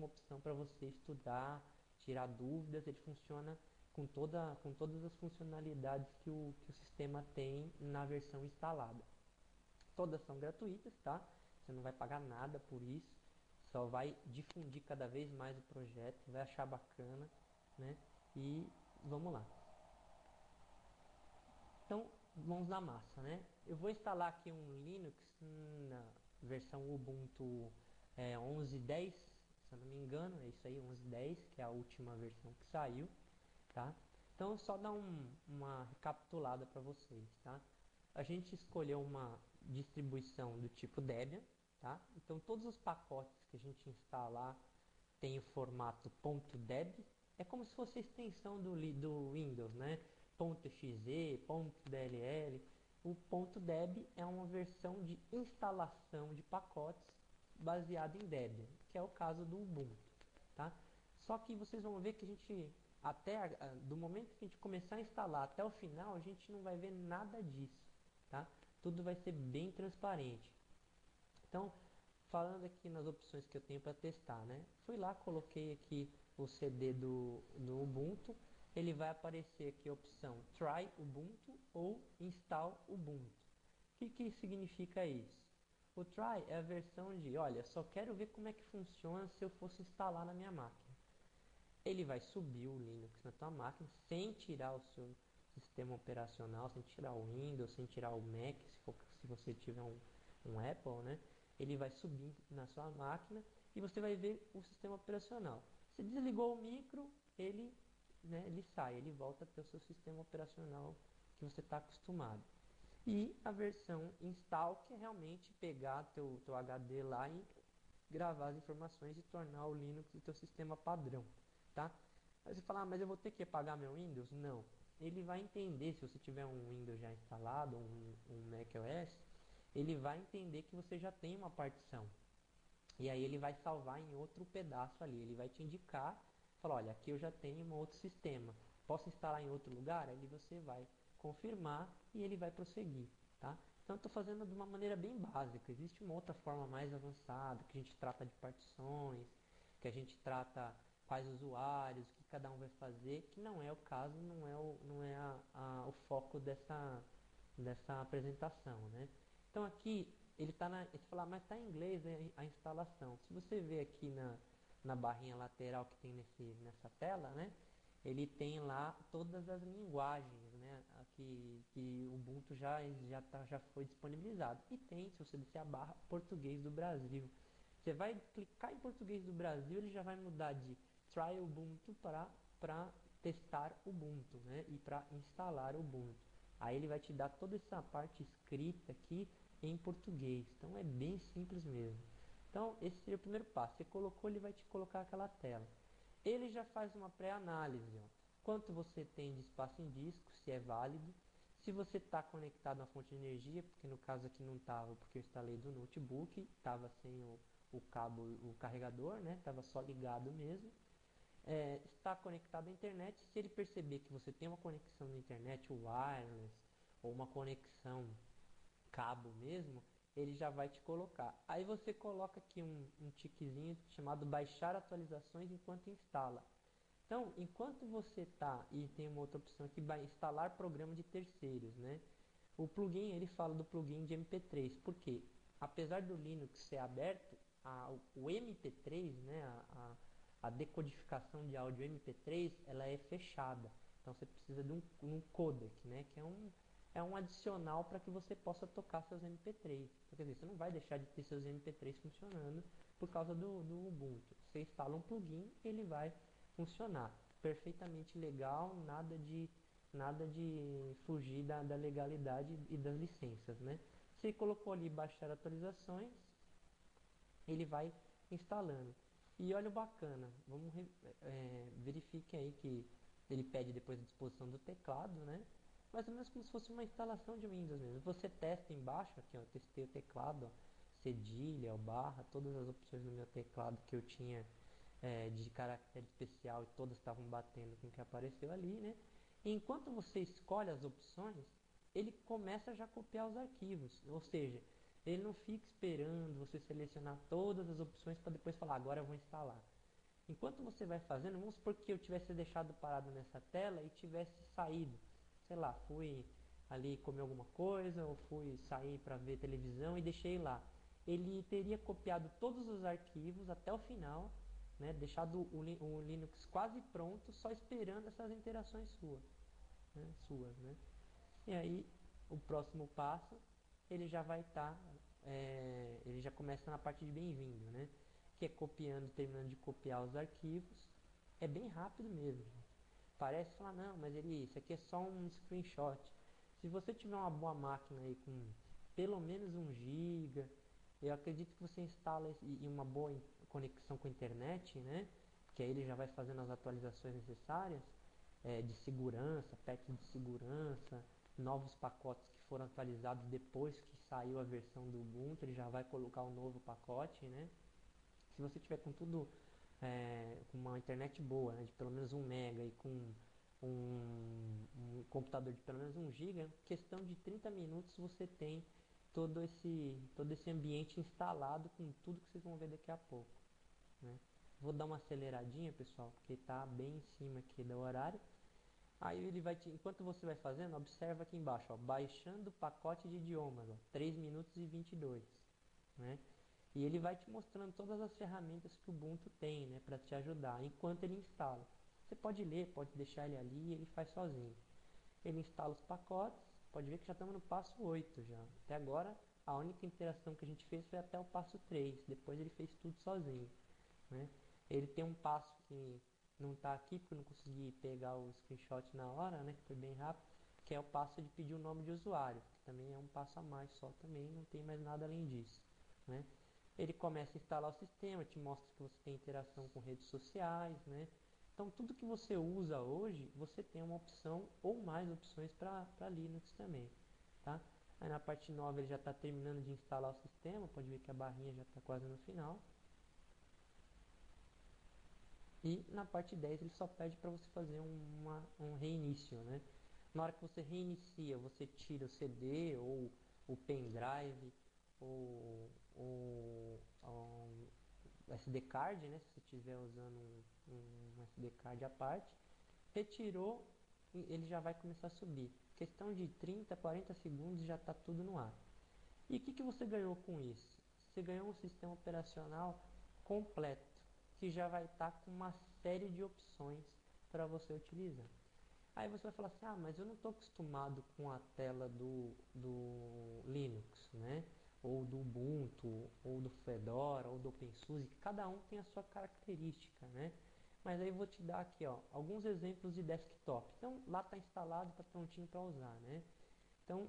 opção para você estudar, tirar dúvidas. Ele funciona com todas as funcionalidades que o sistema tem na versão instalada. Todas são gratuitas, tá? Você não vai pagar nada por isso, só vai difundir cada vez mais o projeto, vai achar bacana, né? E vamos lá. Então, vamos na massa, né? Eu vou instalar aqui um Linux na versão Ubuntu 11.10, se eu não me engano, é isso aí, 11.10, que é a última versão que saiu, tá? Então, só dar uma recapitulada para vocês, tá? A gente escolheu uma distribuição do tipo Debian, tá? Então, todos os pacotes que a gente instalar tem o formato .deb, é como se fosse a extensão do Windows, né? .exe, .dll. O .deb é uma versão de instalação de pacotes baseado em Debian, que é o caso do Ubuntu, tá? Só que vocês vão ver que a gente, do momento que a gente começar a instalar até o final, a gente não vai ver nada disso, tá? Tudo vai ser bem transparente. Então, falando aqui nas opções que eu tenho para testar, né? Fui lá, coloquei aqui o CD do Ubuntu. ele vai aparecer aqui a opção Try Ubuntu ou Install Ubuntu. O que significa isso? O Try é a versão de, olha, só quero ver como é que funciona se eu fosse instalar na minha máquina. Ele vai subir o Linux na tua máquina sem tirar o seu sistema operacional, sem tirar o Windows, sem tirar o Mac, se você tiver um Apple, né? Ele vai subir na sua máquina e você vai ver o sistema operacional. Se desligou o micro, ele sai, ele volta a ter o seu sistema operacional que você está acostumado. E a versão install, que é realmente pegar teu HD lá e gravar as informações e tornar o Linux o teu sistema padrão, tá? Aí você fala, mas eu vou ter que apagar meu Windows? Não. Ele vai entender, se você tiver um Windows já instalado, um macOS, ele vai entender que você já tem uma partição. E aí ele vai salvar em outro pedaço ali. Ele vai te indicar, falar, olha, aqui eu já tenho um outro sistema. Posso instalar em outro lugar? Aí você vai confirmar e ele vai prosseguir, tá? Então eu estou fazendo de uma maneira bem básica. Existe uma outra forma mais avançada, que a gente trata de partições, que a gente trata quais usuários, o que cada um vai fazer, que não é o caso, não é o foco dessa apresentação, né? Então aqui você fala, mas está em inglês a instalação. Se você ver aqui na barrinha lateral que tem nessa tela, né? Ele tem lá todas as linguagens, né? Que o Ubuntu já foi disponibilizado. E tem, se você descer a barra, português do Brasil. Você vai clicar em português do Brasil, ele já vai mudar de Try Ubuntu para testar Ubuntu, né? E para instalar Ubuntu. Aí ele vai te dar toda essa parte escrita aqui em português. Então é bem simples mesmo. Então esse seria o primeiro passo. Você colocou, ele vai te colocar aquela tela. Ele já faz uma pré-análise. Quanto você tem de espaço em disco, se é válido. Se você está conectado à fonte de energia, porque no caso aqui não estava, porque eu instalei do notebook, estava sem o cabo, o carregador, né? Estava só ligado mesmo. Está conectado à internet. Se ele perceber que você tem uma conexão na internet wireless ou uma conexão cabo mesmo, ele já vai te colocar. Aí você coloca aqui um tiquezinho chamado baixar atualizações enquanto instala. Então, enquanto você está, e tem uma outra opção aqui, vai instalar programa de terceiros, né? O plugin, ele fala do plugin de MP3, porque apesar do Linux ser aberto, o MP3, né, a decodificação de áudio MP3, ela é fechada. Então você precisa de um codec, né, que é um adicional para que você possa tocar seus MP3. Então, quer dizer, você não vai deixar de ter seus MP3 funcionando por causa do Ubuntu. Você instala um plugin, ele vai funcionar perfeitamente legal, nada de fugir da legalidade e das licenças, né? Se colocou ali baixar atualizações, ele vai instalando. E olha o bacana, verifique aí que ele pede depois a disposição do teclado, né? Mais ou menos como se fosse uma instalação de Windows mesmo. Você testa embaixo, aqui ó, testei o teclado, ó, cedilha, barra, todas as opções no meu teclado que eu tinha de caractere especial e todas estavam batendo com o que apareceu ali, né? E enquanto você escolhe as opções, ele começa já a copiar os arquivos, ou seja, ele não fica esperando você selecionar todas as opções para depois falar, agora eu vou instalar. Enquanto você vai fazendo, vamos supor que eu tivesse deixado parado nessa tela e tivesse saído, sei lá, fui ali comer alguma coisa ou fui sair para ver televisão e deixei lá. Ele teria copiado todos os arquivos até o final, né, deixado o Linux quase pronto, só esperando essas interações suas, né? E aí, o próximo passo, ele já vai estar, ele já começa na parte de bem-vindo, né? Que é copiando, terminando de copiar os arquivos. É bem rápido mesmo. Parece falar, não, mas isso aqui é só um screenshot. Se você tiver uma boa máquina aí com pelo menos 1 GB, eu acredito que você instala em uma boa conexão com a internet, né? Que aí ele já vai fazendo as atualizações necessárias de segurança, patch de segurança, novos pacotes que foram atualizados depois que saiu a versão do Ubuntu, ele já vai colocar um novo pacote, né? Se você tiver com tudo, com uma internet boa, né, de pelo menos 1 mega e com um computador de pelo menos 1 giga, questão de 30 minutos você tem todo esse ambiente instalado com tudo que vocês vão ver daqui a pouco, né? Vou dar uma aceleradinha, pessoal, porque está bem em cima aqui do horário. Aí ele vai enquanto você vai fazendo, observa aqui embaixo, ó, baixando o pacote de idiomas, ó, 3 minutos e 22, né? E ele vai te mostrando todas as ferramentas que o Ubuntu tem, né, para te ajudar, enquanto ele instala. Você pode ler, pode deixar ele ali e ele faz sozinho. Ele instala os pacotes, pode ver que já estamos no passo 8 já. Até agora, a única interação que a gente fez foi até o passo 3, depois ele fez tudo sozinho, né? Ele tem um passo que não está aqui, porque eu não consegui pegar o screenshot na hora, né, que foi bem rápido, que é o passo de pedir o nome de usuário, que também é um passo a mais só também, não tem mais nada além disso, né? Ele começa a instalar o sistema, te mostra que você tem interação com redes sociais, né? Então, tudo que você usa hoje, você tem uma opção ou mais opções para Linux também, tá? Aí na parte 9 ele já está terminando de instalar o sistema, pode ver que a barrinha já está quase no final. E na parte 10 ele só pede para você fazer um reinício, né? Na hora que você reinicia, você tira o CD ou o pendrive ou o SD card, né? Se você estiver usando um SD card à parte, retirou, ele já vai começar a subir. Questão de 30, 40 segundos já está tudo no ar. E o que você ganhou com isso? Você ganhou um sistema operacional completo, que já vai estar com uma série de opções para você utilizar. Aí você vai falar assim, mas eu não estou acostumado com a tela do Linux, né? Ou do Ubuntu, ou do Fedora, ou do OpenSUSE, que cada um tem a sua característica, né? Mas aí eu vou te dar aqui, ó, alguns exemplos de desktop. Então lá está instalado, está prontinho para usar, né? Então,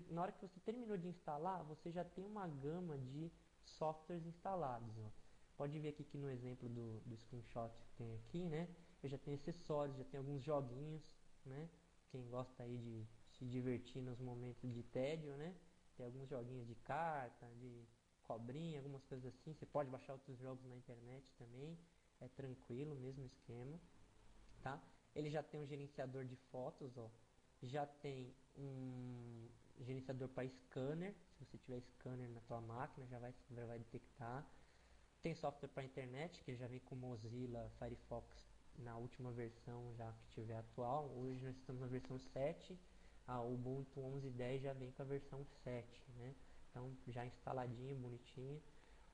na hora que você terminou de instalar, você já tem uma gama de softwares instalados. Ó. Pode ver aqui que no exemplo do screenshot que tem aqui, né? Eu já tenho acessórios, já tenho alguns joguinhos, né? Quem gosta aí de se divertir nos momentos de tédio, né? Tem alguns joguinhos de carta, de cobrinha, algumas coisas assim. Você pode baixar outros jogos na internet também. É tranquilo, mesmo esquema, tá? Ele já tem um gerenciador de fotos, ó. Já tem um gerenciador para scanner, se você tiver scanner na tua máquina, já vai detectar. Tem software para internet, que já vem com Mozilla Firefox na última versão já que tiver atual. Hoje nós estamos na versão 7, a Ubuntu 11.10 já vem com a versão 7, né? Então já instaladinho, bonitinho.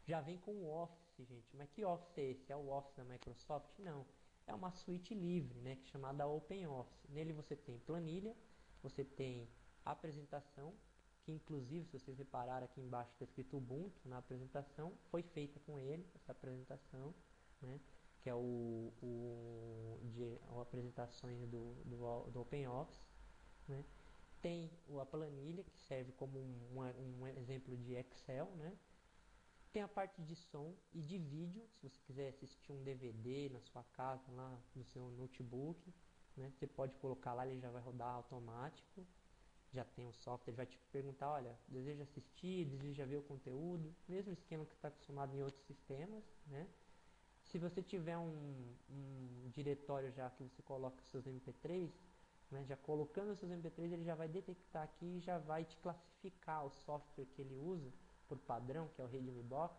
Já vem com o Office, gente. Mas que Office é esse? É o Office da Microsoft? Não. É uma suíte livre, né, que é chamada OpenOffice. Nele você tem planilha, você tem apresentação, que inclusive, se vocês repararem aqui embaixo está escrito Ubuntu na apresentação, foi feita com ele, essa apresentação, né, que é o apresentações do OpenOffice, né. Tem a planilha, que serve como um exemplo de Excel, né. Tem a parte de som e de vídeo, se você quiser assistir um DVD na sua casa, lá no seu notebook, né? Você pode colocar lá, ele já vai rodar automático. Já tem o software, ele vai te perguntar, olha, deseja assistir, deseja ver o conteúdo, mesmo esquema que está acostumado em outros sistemas, né? Se você tiver um diretório já que você coloca os seus MP3, né, já colocando os seus MP3, ele já vai detectar aqui e já vai te classificar o software que ele usa por padrão, que é o Readme Box.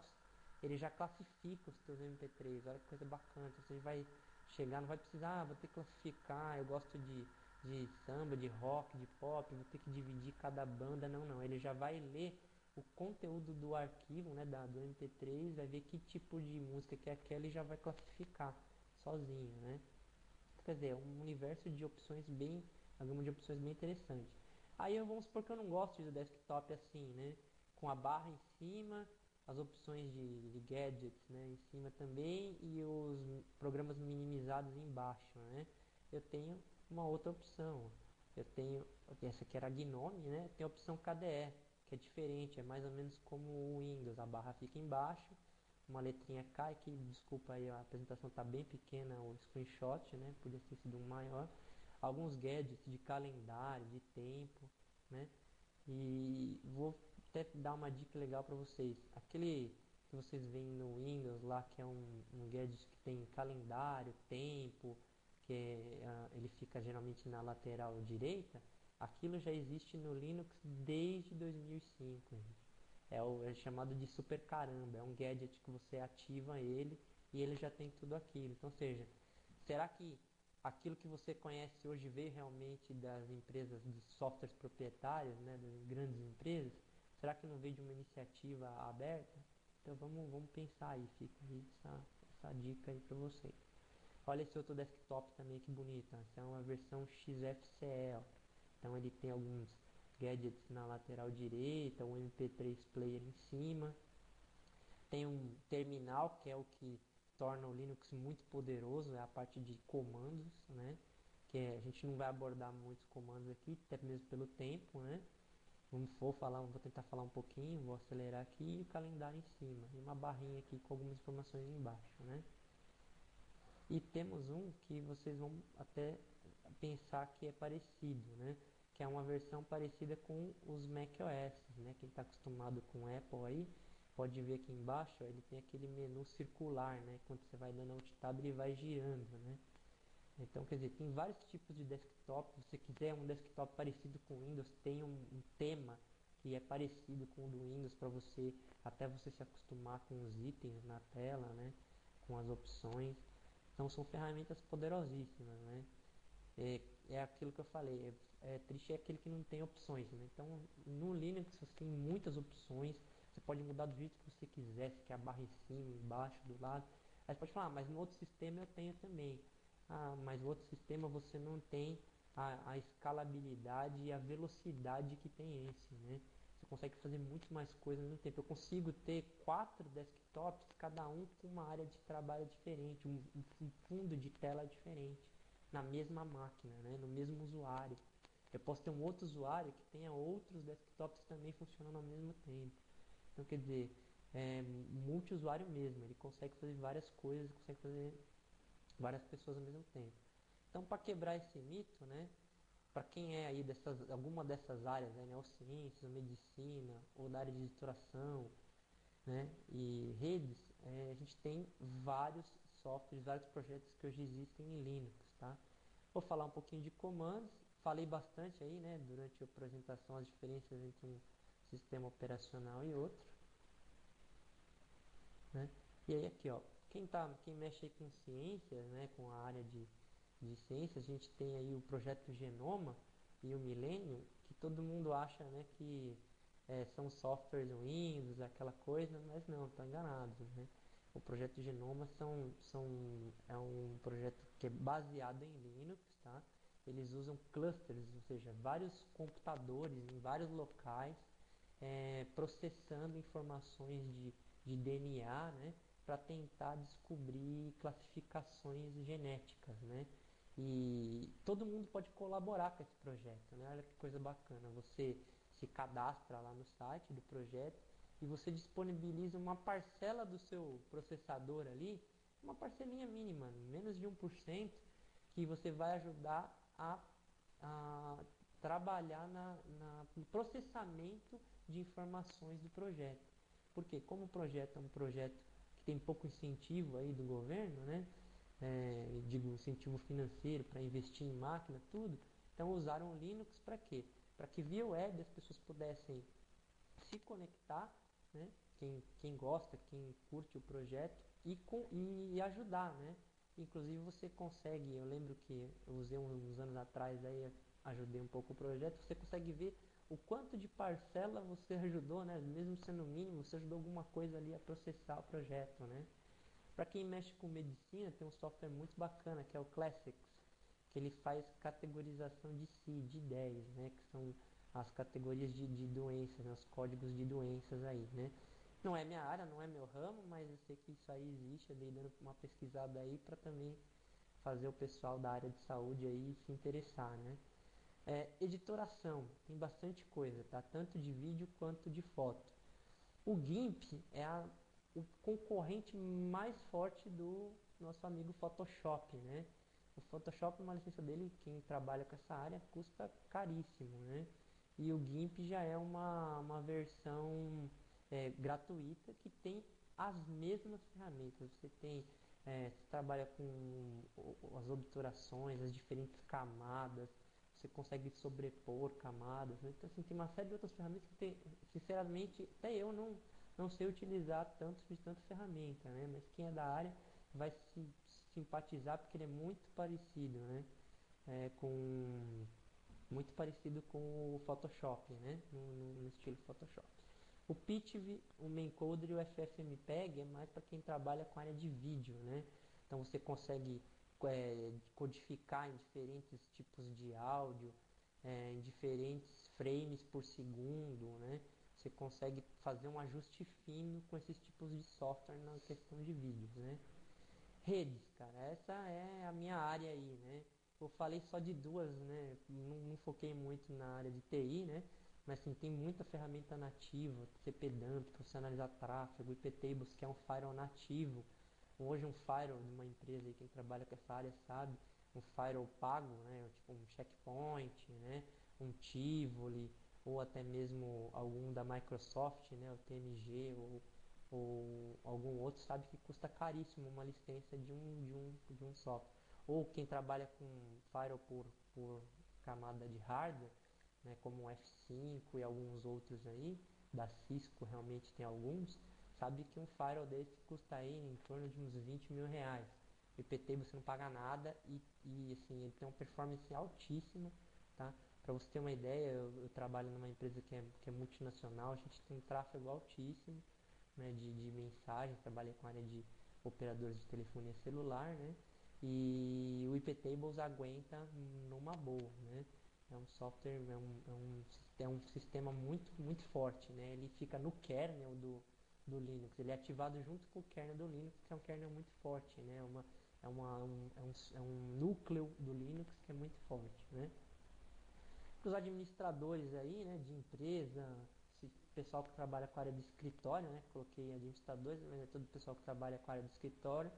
Ele já classifica os seus MP3, olha que coisa bacana. Você vai chegar, não vai precisar, vou ter que classificar, eu gosto de samba, de rock, de pop, vou ter que dividir cada banda, não. Ele já vai ler o conteúdo do arquivo, né, do MP3, vai ver que tipo de música que é aquela e já vai classificar sozinho, né? Quer dizer, é um universo de opções uma gama de opções bem interessante. Aí vamos supor que eu não gosto do desktop assim, né? Com a barra em cima, as opções de gadgets, né, em cima também e os programas minimizados embaixo, né? Eu tenho uma outra opção. Eu tenho essa que era a Gnome, né? Tem a opção KDE, que é diferente, é mais ou menos como o Windows, a barra fica embaixo, uma letrinha cai, que desculpa aí, a apresentação está bem pequena, o screenshot, né? Podia ter sido um maior. Alguns gadgets de calendário, de tempo, né? E vou até dar uma dica legal para vocês. Aquele que vocês veem no Windows lá, que é um gadget que tem calendário, tempo, ele fica geralmente na lateral direita, aquilo já existe no Linux desde 2005. É chamado de super caramba, é um gadget que você ativa ele e ele já tem tudo aquilo. Então, ou seja, será que aquilo que você conhece hoje veio realmente das empresas, dos softwares proprietários, né, das grandes empresas? Será que não veio de uma iniciativa aberta? Então vamos pensar aí, fica aí essa dica aí para vocês. Olha esse outro desktop também, que bonito. Essa é uma versão XFCE, ó. Então ele tem alguns gadgets na lateral direita, um MP3 player em cima. Tem um terminal, que é o que torna o Linux muito poderoso, é a parte de comandos, né? A gente não vai abordar muitos comandos aqui, até mesmo pelo tempo, né? Vou tentar falar um pouquinho, vou acelerar aqui, e o calendário em cima, e uma barrinha aqui com algumas informações embaixo, né? E temos um que vocês vão até pensar que é parecido, né? Que é uma versão parecida com os macOS, né? Quem está acostumado com Apple aí, pode ver aqui embaixo, ó, ele tem aquele menu circular, né? Quando você vai dando Alt Tab, ele vai girando, né? Então, quer dizer, tem vários tipos de desktop. Se você quiser um desktop parecido com o Windows, tem um tema que é parecido com o do Windows para você, até você se acostumar com os itens na tela, né? Com as opções. Então, são ferramentas poderosíssimas, né? É aquilo que eu falei, triste é aquele que não tem opções, né? Então, no Linux você tem muitas opções, você pode mudar do jeito que você quiser, se quer a barra em cima, embaixo, do lado. Aí você pode falar, mas no outro sistema eu tenho também. Ah, mas no outro sistema você não tem a escalabilidade e a velocidade que tem esse, né? Você consegue fazer muito mais coisas no mesmo tempo. Eu consigo ter 4 desktops, cada um com uma área de trabalho diferente, um fundo de tela diferente na mesma máquina, né? No mesmo usuário. Eu posso ter um outro usuário que tenha outros desktops também funcionando ao mesmo tempo. Então, quer dizer, é multi-usuário mesmo. Ele consegue fazer várias coisas, consegue fazer várias pessoas ao mesmo tempo. Então, para quebrar esse mito, né? Para quem é aí alguma dessas áreas, né, neurociências, medicina, ou da área de editoração, né, e redes, a gente tem vários softwares, vários projetos que hoje existem em Linux, tá? Vou falar um pouquinho de comandos. Falei bastante aí, né, durante a apresentação, as diferenças entre um sistema operacional e outro, né? E aí aqui, ó, quem mexe aí com ciências, né, com a área de ciências, a gente tem aí o projeto Genoma e o Millennium, que todo mundo acha, né, que são softwares Windows, aquela coisa, mas não, estão enganados, né? O projeto Genoma é um projeto que é baseado em Linux, tá? Eles usam clusters, ou seja, vários computadores em vários locais, processando informações de DNA, né? Para tentar descobrir classificações genéticas, né? E todo mundo pode colaborar com esse projeto, né? Olha que coisa bacana. Você se cadastra lá no site do projeto e você disponibiliza uma parcela do seu processador ali, uma parcelinha mínima, menos de 1%, que você vai ajudar a trabalhar no processamento de informações do projeto. Porque como o projeto é um projeto que tem pouco incentivo aí do governo, né? Digo, incentivo financeiro para investir em máquina, tudo. Então usaram o Linux para quê? Para que via web as pessoas pudessem se conectar, né? Quem gosta, quem curte o projeto e ajudar, né? Inclusive você consegue, eu lembro que eu usei uns anos atrás aí, ajudei um pouco o projeto, você consegue ver o quanto de parcela você ajudou, né? Mesmo sendo mínimo, você ajudou alguma coisa ali a processar o projeto, né? Para quem mexe com medicina, tem um software muito bacana que é o Classics, que ele faz categorização de ideias, né? Que são as categorias de doenças, né? Os códigos de doenças aí, né? Não é minha área, não é meu ramo, mas eu sei que isso aí existe, eu dei dando uma pesquisada aí para também fazer o pessoal da área de saúde aí se interessar, né? Editoração, tem bastante coisa, tá? Tanto de vídeo quanto de foto. O GIMP é o concorrente mais forte do nosso amigo Photoshop, né? O Photoshop, uma licença dele, quem trabalha com essa área, custa caríssimo, né? E o GIMP já é uma versão gratuita que tem as mesmas ferramentas. Você trabalha com as obturações, as diferentes camadas, você consegue sobrepor camadas, né? Então, assim, tem uma série de outras ferramentas que, sinceramente, até eu não sei utilizar tanta ferramenta, né? Mas quem é da área vai simpatizar porque ele é muito parecido, né? Com muito parecido com o Photoshop, né? No estilo Photoshop. O Pitch, o Mencoder e o FFmpeg é mais para quem trabalha com área de vídeo, né? Então você consegue codificar em diferentes tipos de áudio, em diferentes frames por segundo, né? Você consegue fazer um ajuste fino com esses tipos de software na questão de vídeos, né? Redes, cara, essa é a minha área aí, né? Eu falei só de duas, né? Não foquei muito na área de TI, né? Mas assim, tem muita ferramenta nativa, CPDump, para você analisar tráfego, IPTables, que é um firewall nativo. Hoje um firewall de uma empresa aí, quem trabalha com essa área sabe, um firewall pago, né? Tipo um Checkpoint, né? Um Tivoli, ou até mesmo algum da Microsoft, né? O TMG, ou algum outro, sabe que custa caríssimo uma licença de um software. Ou quem trabalha com firewall por camada de hardware, né, como o F5 e alguns outros aí, da Cisco realmente tem alguns, sabe que um firewall desse custa aí em torno de uns 20 mil reais. O IPT você não paga nada e assim, ele tem uma performance altíssima, tá? Para você ter uma ideia, eu trabalho numa empresa que é multinacional, a gente tem um tráfego altíssimo, né, de mensagem, trabalhei com a área de operadores de telefonia celular, né, e o IPTables aguenta numa boa, né, é um software, é um sistema muito forte, né, ele fica no kernel do Linux, ele é ativado junto com o kernel do Linux, que é um kernel muito forte, né, é um núcleo do Linux que é muito forte, né. Para os administradores aí, né, de empresa, pessoal que trabalha com a área de escritório, né, coloquei administradores, mas é todo o pessoal que trabalha com a área de escritório,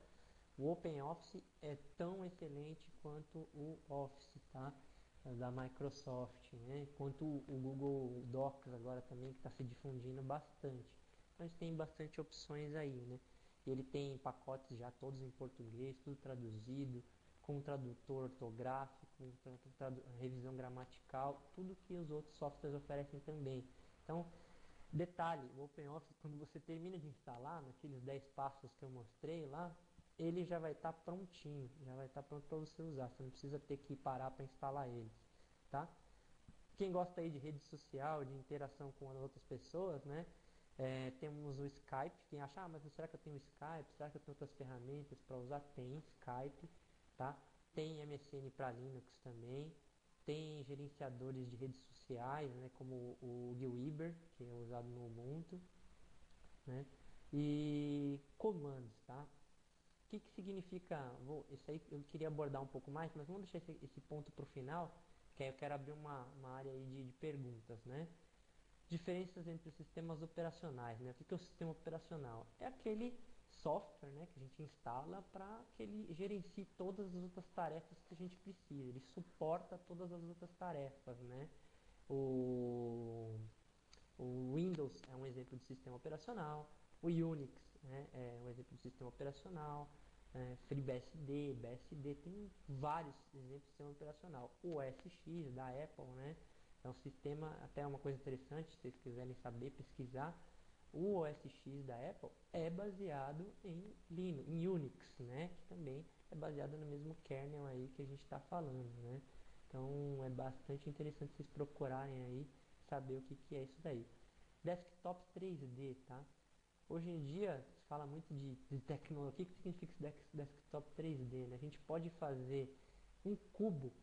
o OpenOffice é tão excelente quanto o Office, tá? Da Microsoft, né? Quanto o Google Docs agora também, que está se difundindo bastante. Então a gente tem bastante opções aí, né? E ele tem pacotes já todos em português, tudo traduzido, com tradutor ortográfico, revisão gramatical, tudo que os outros softwares oferecem também. Então, detalhe, o OpenOffice, quando você termina de instalar, naqueles 10 passos que eu mostrei lá, ele já vai estar prontinho, já vai estar pronto para você usar. Você não precisa ter que parar para instalar ele, tá? Quem gosta aí de rede social, de interação com as outras pessoas, né? Temos o Skype. Quem acha, mas será que eu tenho Skype? Será que eu tenho outras ferramentas para usar? Tem Skype, tá? Tem MSN para Linux também. Tem gerenciadores de redes sociais, né? Como o GeoWeber, que é usado no Ubuntu, né? E comandos, tá? O que significa? Isso aí eu queria abordar um pouco mais, mas vamos deixar esse ponto para o final, que aí eu quero abrir uma área aí de perguntas, né? Diferenças entre os sistemas operacionais, né? O que é o sistema operacional? É aquele software, né, que a gente instala para que ele gerencie todas as outras tarefas que a gente precisa. Ele suporta todas as outras tarefas, né? O, o Windows é um exemplo de sistema operacional. O Unix, né, é um exemplo de sistema operacional. FreeBSD, BSD, tem vários exemplos de sistema operacional. O OS X da Apple, né, é um sistema, até uma coisa interessante, se vocês quiserem saber, pesquisar, o OS X da Apple é baseado em Unix, né, que também é baseado no mesmo kernel aí que a gente está falando, né. Então é bastante interessante vocês procurarem aí, saber o que é isso daí. Desktop 3D, tá? Hoje em dia se fala muito de tecnologia. O que significa esse desktop 3D? Né? A gente pode fazer um cubo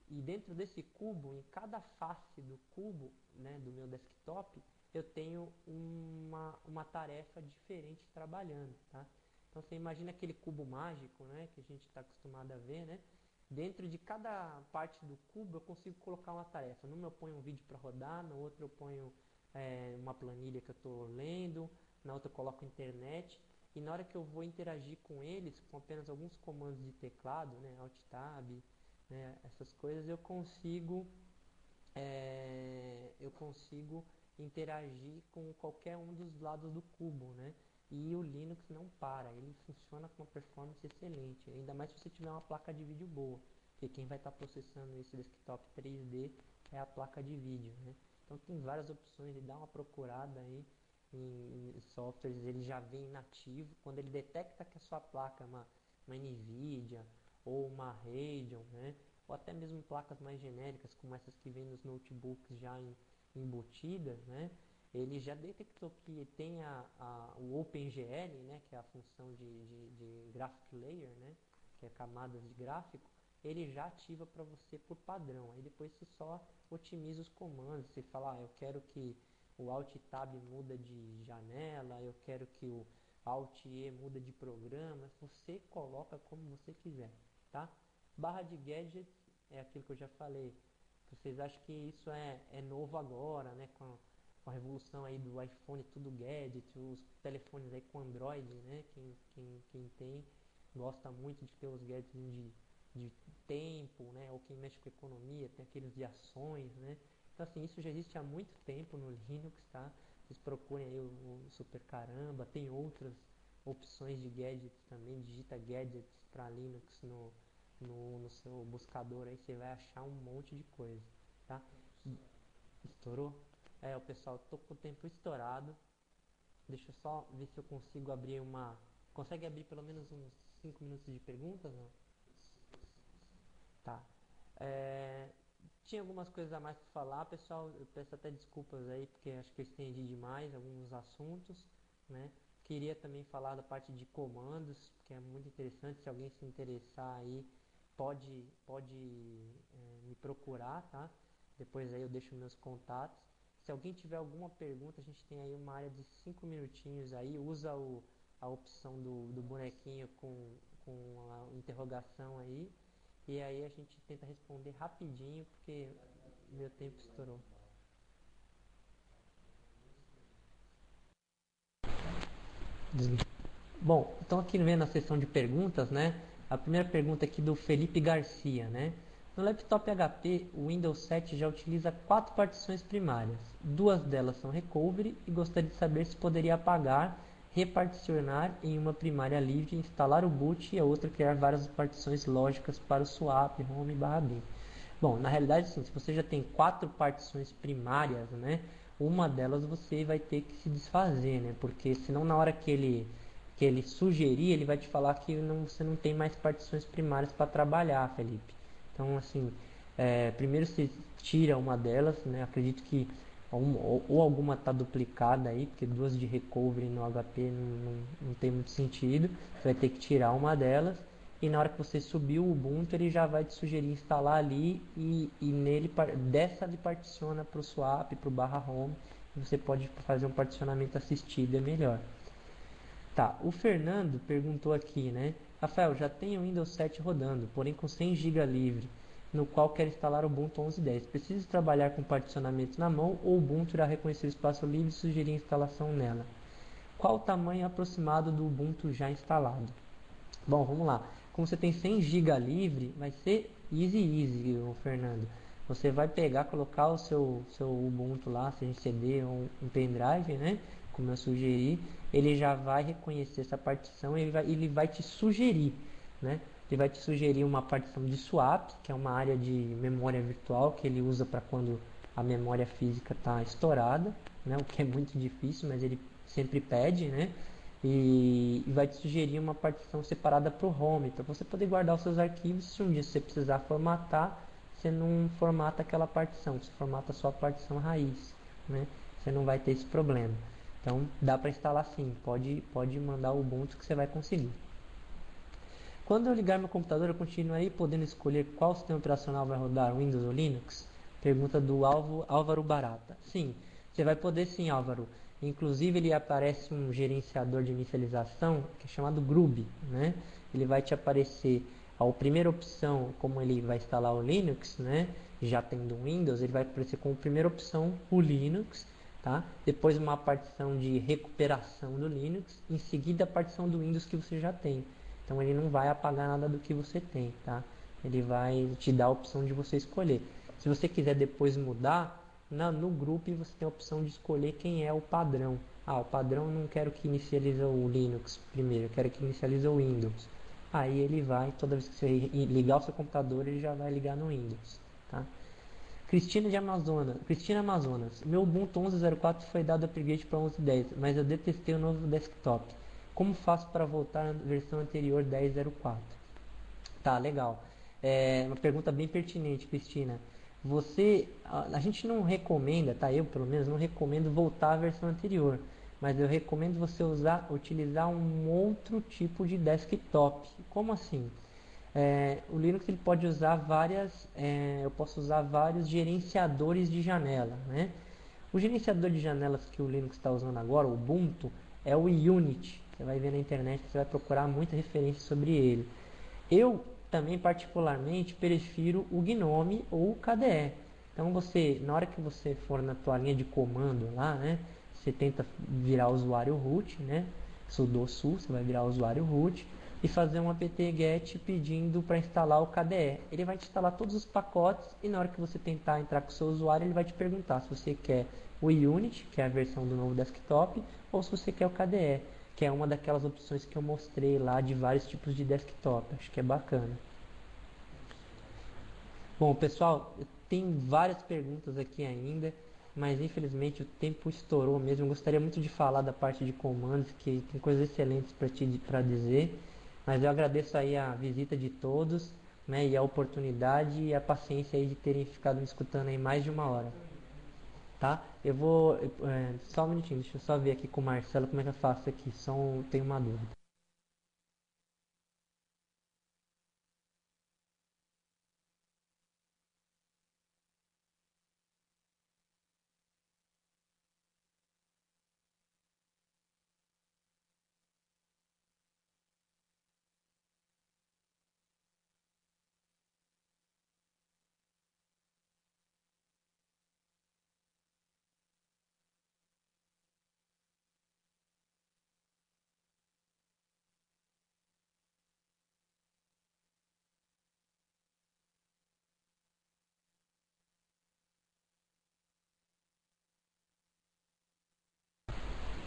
e dentro desse cubo, em cada face do cubo, né, do meu desktop, eu tenho uma tarefa diferente trabalhando, tá? Então você imagina aquele cubo mágico, né, que a gente está acostumado a ver, né? Dentro de cada parte do cubo eu consigo colocar uma tarefa. Numa eu ponho um vídeo para rodar, no outro eu ponho uma planilha que eu estou lendo, na outra eu coloco internet, e na hora que eu vou interagir com eles, com apenas alguns comandos de teclado, né, Alt Tab, né, essas coisas, eu consigo interagir com qualquer um dos lados do cubo, né? E o Linux não para, ele funciona com uma performance excelente, ainda mais se você tiver uma placa de vídeo boa, porque quem vai estar processando esse desktop 3D é a placa de vídeo, né? Então tem várias opções, dá uma procurada aí em softwares, ele já vem nativo, quando ele detecta que a sua placa uma NVIDIA ou uma Radeon, né? Ou até mesmo placas mais genéricas, como essas que vêm nos notebooks já embutidas, né? Ele já detectou que tem o OpenGL, né? Que é a função de Graphic Layer, né? Que é camadas de gráfico, ele já ativa para você por padrão. Aí depois você só otimiza os comandos. Você fala, eu quero que o Alt Tab muda de janela, eu quero que o Alt E muda de programa. Você coloca como você quiser, tá? Barra de gadgets é aquilo que eu já falei. Vocês acham que isso é novo agora, né? Com a revolução aí do iPhone, tudo gadget, os telefones aí com Android, né? Quem tem gosta muito de ter os gadgets de tempo, né? Ou quem mexe com economia, tem aqueles de ações, né? Então assim, isso já existe há muito tempo no Linux, tá? Vocês procurem aí o Super Caramba, tem outras opções de gadgets também, digita gadgets para Linux no seu buscador aí, você vai achar um monte de coisa, tá? Estourou? O pessoal, tô com o tempo estourado. Deixa eu só ver se eu consigo abrir uma... Consegue abrir pelo menos uns 5 minutos de perguntas, não? Tá. É, tinha algumas coisas a mais para falar, pessoal. Eu peço até desculpas aí, porque acho que eu estendi demais alguns assuntos, né? Queria também falar da parte de comandos, que é muito interessante. Se alguém se interessar aí, pode me procurar, tá? Depois aí eu deixo meus contatos. Se alguém tiver alguma pergunta, a gente tem aí uma área de 5 minutinhos aí. Usa a opção do bonequinho com a interrogação aí. E aí a gente tenta responder rapidinho, porque meu tempo estourou. Bom, então aqui vendo a seção de perguntas, né? A primeira pergunta aqui do Felipe Garcia, né? No laptop HP, o Windows 7 já utiliza 4 partições primárias. 2 delas são recovery e gostaria de saber se poderia apagar, reparticionar em uma primária livre, instalar o boot e a outra criar várias partições lógicas para o swap, home e /bin. Bom, na realidade, sim, se você já tem 4 partições primárias, né? Uma delas você vai ter que se desfazer, né? Porque senão na hora que ele sugerir, ele vai te falar que você não tem mais partições primárias para trabalhar, Felipe. Então, assim, primeiro você tira uma delas, né? Acredito que ou alguma está duplicada aí, porque 2 de recovery no HP não tem muito sentido. Você vai ter que tirar uma delas. E na hora que você subir o Ubuntu, ele já vai te sugerir instalar ali e nele dessa ele particiona para o swap, para o /home. E você pode fazer um particionamento assistido, é melhor. Tá, o Fernando perguntou aqui, né? Rafael, já tenho o Windows 7 rodando, porém com 100 GB livre, no qual quero instalar o Ubuntu 11.10. Preciso trabalhar com particionamento na mão ou o Ubuntu irá reconhecer o espaço livre e sugerir a instalação nela? Qual o tamanho aproximado do Ubuntu já instalado? Bom, vamos lá. Como você tem 100 GB livre, vai ser easy, Fernando. Você vai pegar, colocar o seu Ubuntu lá, seja CD ou um pendrive, né? Como eu sugeri, ele já vai reconhecer essa partição e ele vai te sugerir, né? Ele vai te sugerir uma partição de swap, que é uma área de memória virtual que ele usa para quando a memória física está estourada, né? O que é muito difícil, mas ele sempre pede, né? E vai te sugerir uma partição separada para o home, para você poder guardar os seus arquivos. Se um dia você precisar formatar, você não formata aquela partição, você formata só a partição raiz, né? Você não vai ter esse problema. Então dá para instalar sim, pode mandar o Ubuntu que você vai conseguir. Quando eu ligar meu computador, eu continuarei podendo escolher qual sistema operacional vai rodar, Windows ou Linux? Pergunta do Álvaro Barata. Sim, você vai poder sim, Álvaro. Inclusive, ele aparece um gerenciador de inicialização que é chamado Grub, né? Ele vai te aparecer a primeira opção, como ele vai instalar o Linux, né? Já tendo o Windows, ele vai aparecer como primeira opção o Linux, tá? Depois uma partição de recuperação do Linux, em seguida a partição do Windows que você já tem. Então ele não vai apagar nada do que você tem, tá? Ele vai te dar a opção de você escolher. Se você quiser depois mudar, no grupo você tem a opção de escolher quem é o padrão. O padrão eu não quero que inicialize o Linux primeiro, eu quero que inicialize o Windows. Aí ele vai, toda vez que você ligar o seu computador, ele já vai ligar no Windows, tá? Cristina Amazonas. Meu Ubuntu 11.04 foi dado upgrade para 11.10, mas eu detestei o novo desktop. Como faço para voltar à versão anterior 10.04? Tá, legal. Uma pergunta bem pertinente, Cristina. A gente não recomenda, tá? Eu pelo menos não recomendo voltar à versão anterior, mas eu recomendo você utilizar um outro tipo de desktop. Como assim? O Linux ele pode usar eu posso usar vários gerenciadores de janela, né? O gerenciador de janelas que o Linux está usando agora, o Ubuntu, é o Unity. Você vai ver na internet, você vai procurar muita referência sobre ele. Eu também particularmente prefiro o GNOME ou o KDE. Então na hora que você for na tua linha de comando lá, né, você tenta virar usuário root, né, sudo su, você vai virar usuário root e fazer um apt-get pedindo para instalar o KDE. Ele vai te instalar todos os pacotes e na hora que você tentar entrar com o seu usuário, ele vai te perguntar se você quer o Unity, que é a versão do novo desktop, ou se você quer o KDE, que é uma daquelas opções que eu mostrei lá de vários tipos de desktop. Acho que é bacana. Bom, pessoal, tem várias perguntas aqui ainda, mas infelizmente o tempo estourou mesmo. Eu gostaria muito de falar da parte de comandos, que tem coisas excelentes para dizer, mas eu agradeço aí a visita de todos, né, e a oportunidade e a paciência aí de terem ficado me escutando aí mais de uma hora. Tá? Só um minutinho, deixa eu só ver aqui com o Marcelo como é que eu faço aqui, tenho uma dúvida.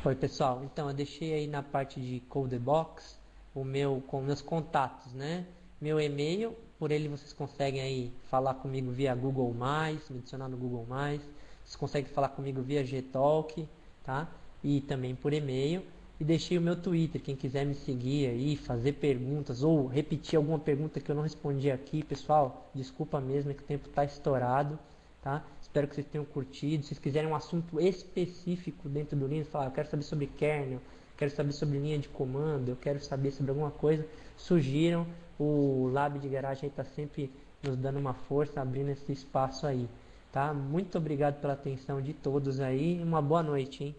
Oi, pessoal. Então, eu deixei aí na parte de Codebox com meus contatos, né? Meu e-mail, por ele vocês conseguem aí falar comigo via Google+, me adicionar no Google+. Vocês conseguem falar comigo via Gtalk, tá? E também por e-mail. E deixei o meu Twitter, quem quiser me seguir aí, fazer perguntas ou repetir alguma pergunta que eu não respondi aqui, pessoal, desculpa mesmo, é que o tempo está estourado, tá? Espero que vocês tenham curtido. Se vocês quiserem um assunto específico dentro do Linux, falar, eu quero saber sobre kernel, quero saber sobre linha de comando, eu quero saber sobre alguma coisa, sugiram. O Lab de Garagem está sempre nos dando uma força, abrindo esse espaço aí, tá? Muito obrigado pela atenção de todos aí e uma boa noite, hein?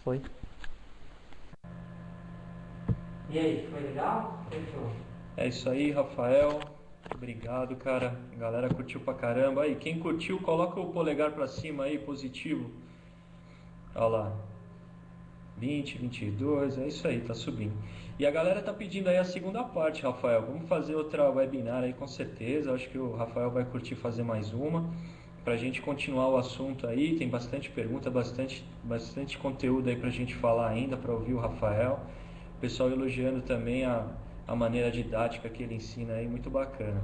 Foi? E aí, foi legal? Fechou. É isso aí, Rafael. Obrigado, cara. A galera curtiu pra caramba. Aí, quem curtiu, coloca o polegar pra cima aí, positivo. Olha lá. 20, 22, é isso aí, tá subindo. E a galera tá pedindo aí a segunda parte, Rafael. Vamos fazer outra webinar aí com certeza. Acho que o Rafael vai curtir fazer mais uma. Pra gente continuar o assunto aí. Tem bastante pergunta, bastante conteúdo aí pra gente falar ainda, pra ouvir o Rafael. O pessoal elogiando também a maneira didática que ele ensina aí, muito bacana.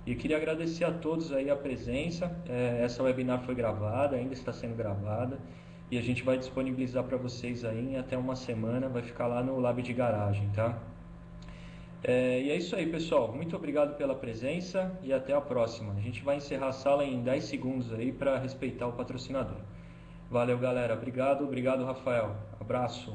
E eu queria agradecer a todos aí a presença. Essa webinar foi gravada, ainda está sendo gravada. E a gente vai disponibilizar para vocês aí em até uma semana. Vai ficar lá no Lab de Garagem, tá? E é isso aí, pessoal. Muito obrigado pela presença e até a próxima. A gente vai encerrar a sala em 10 segundos aí para respeitar o patrocinador. Valeu, galera. Obrigado, Rafael. Abraço.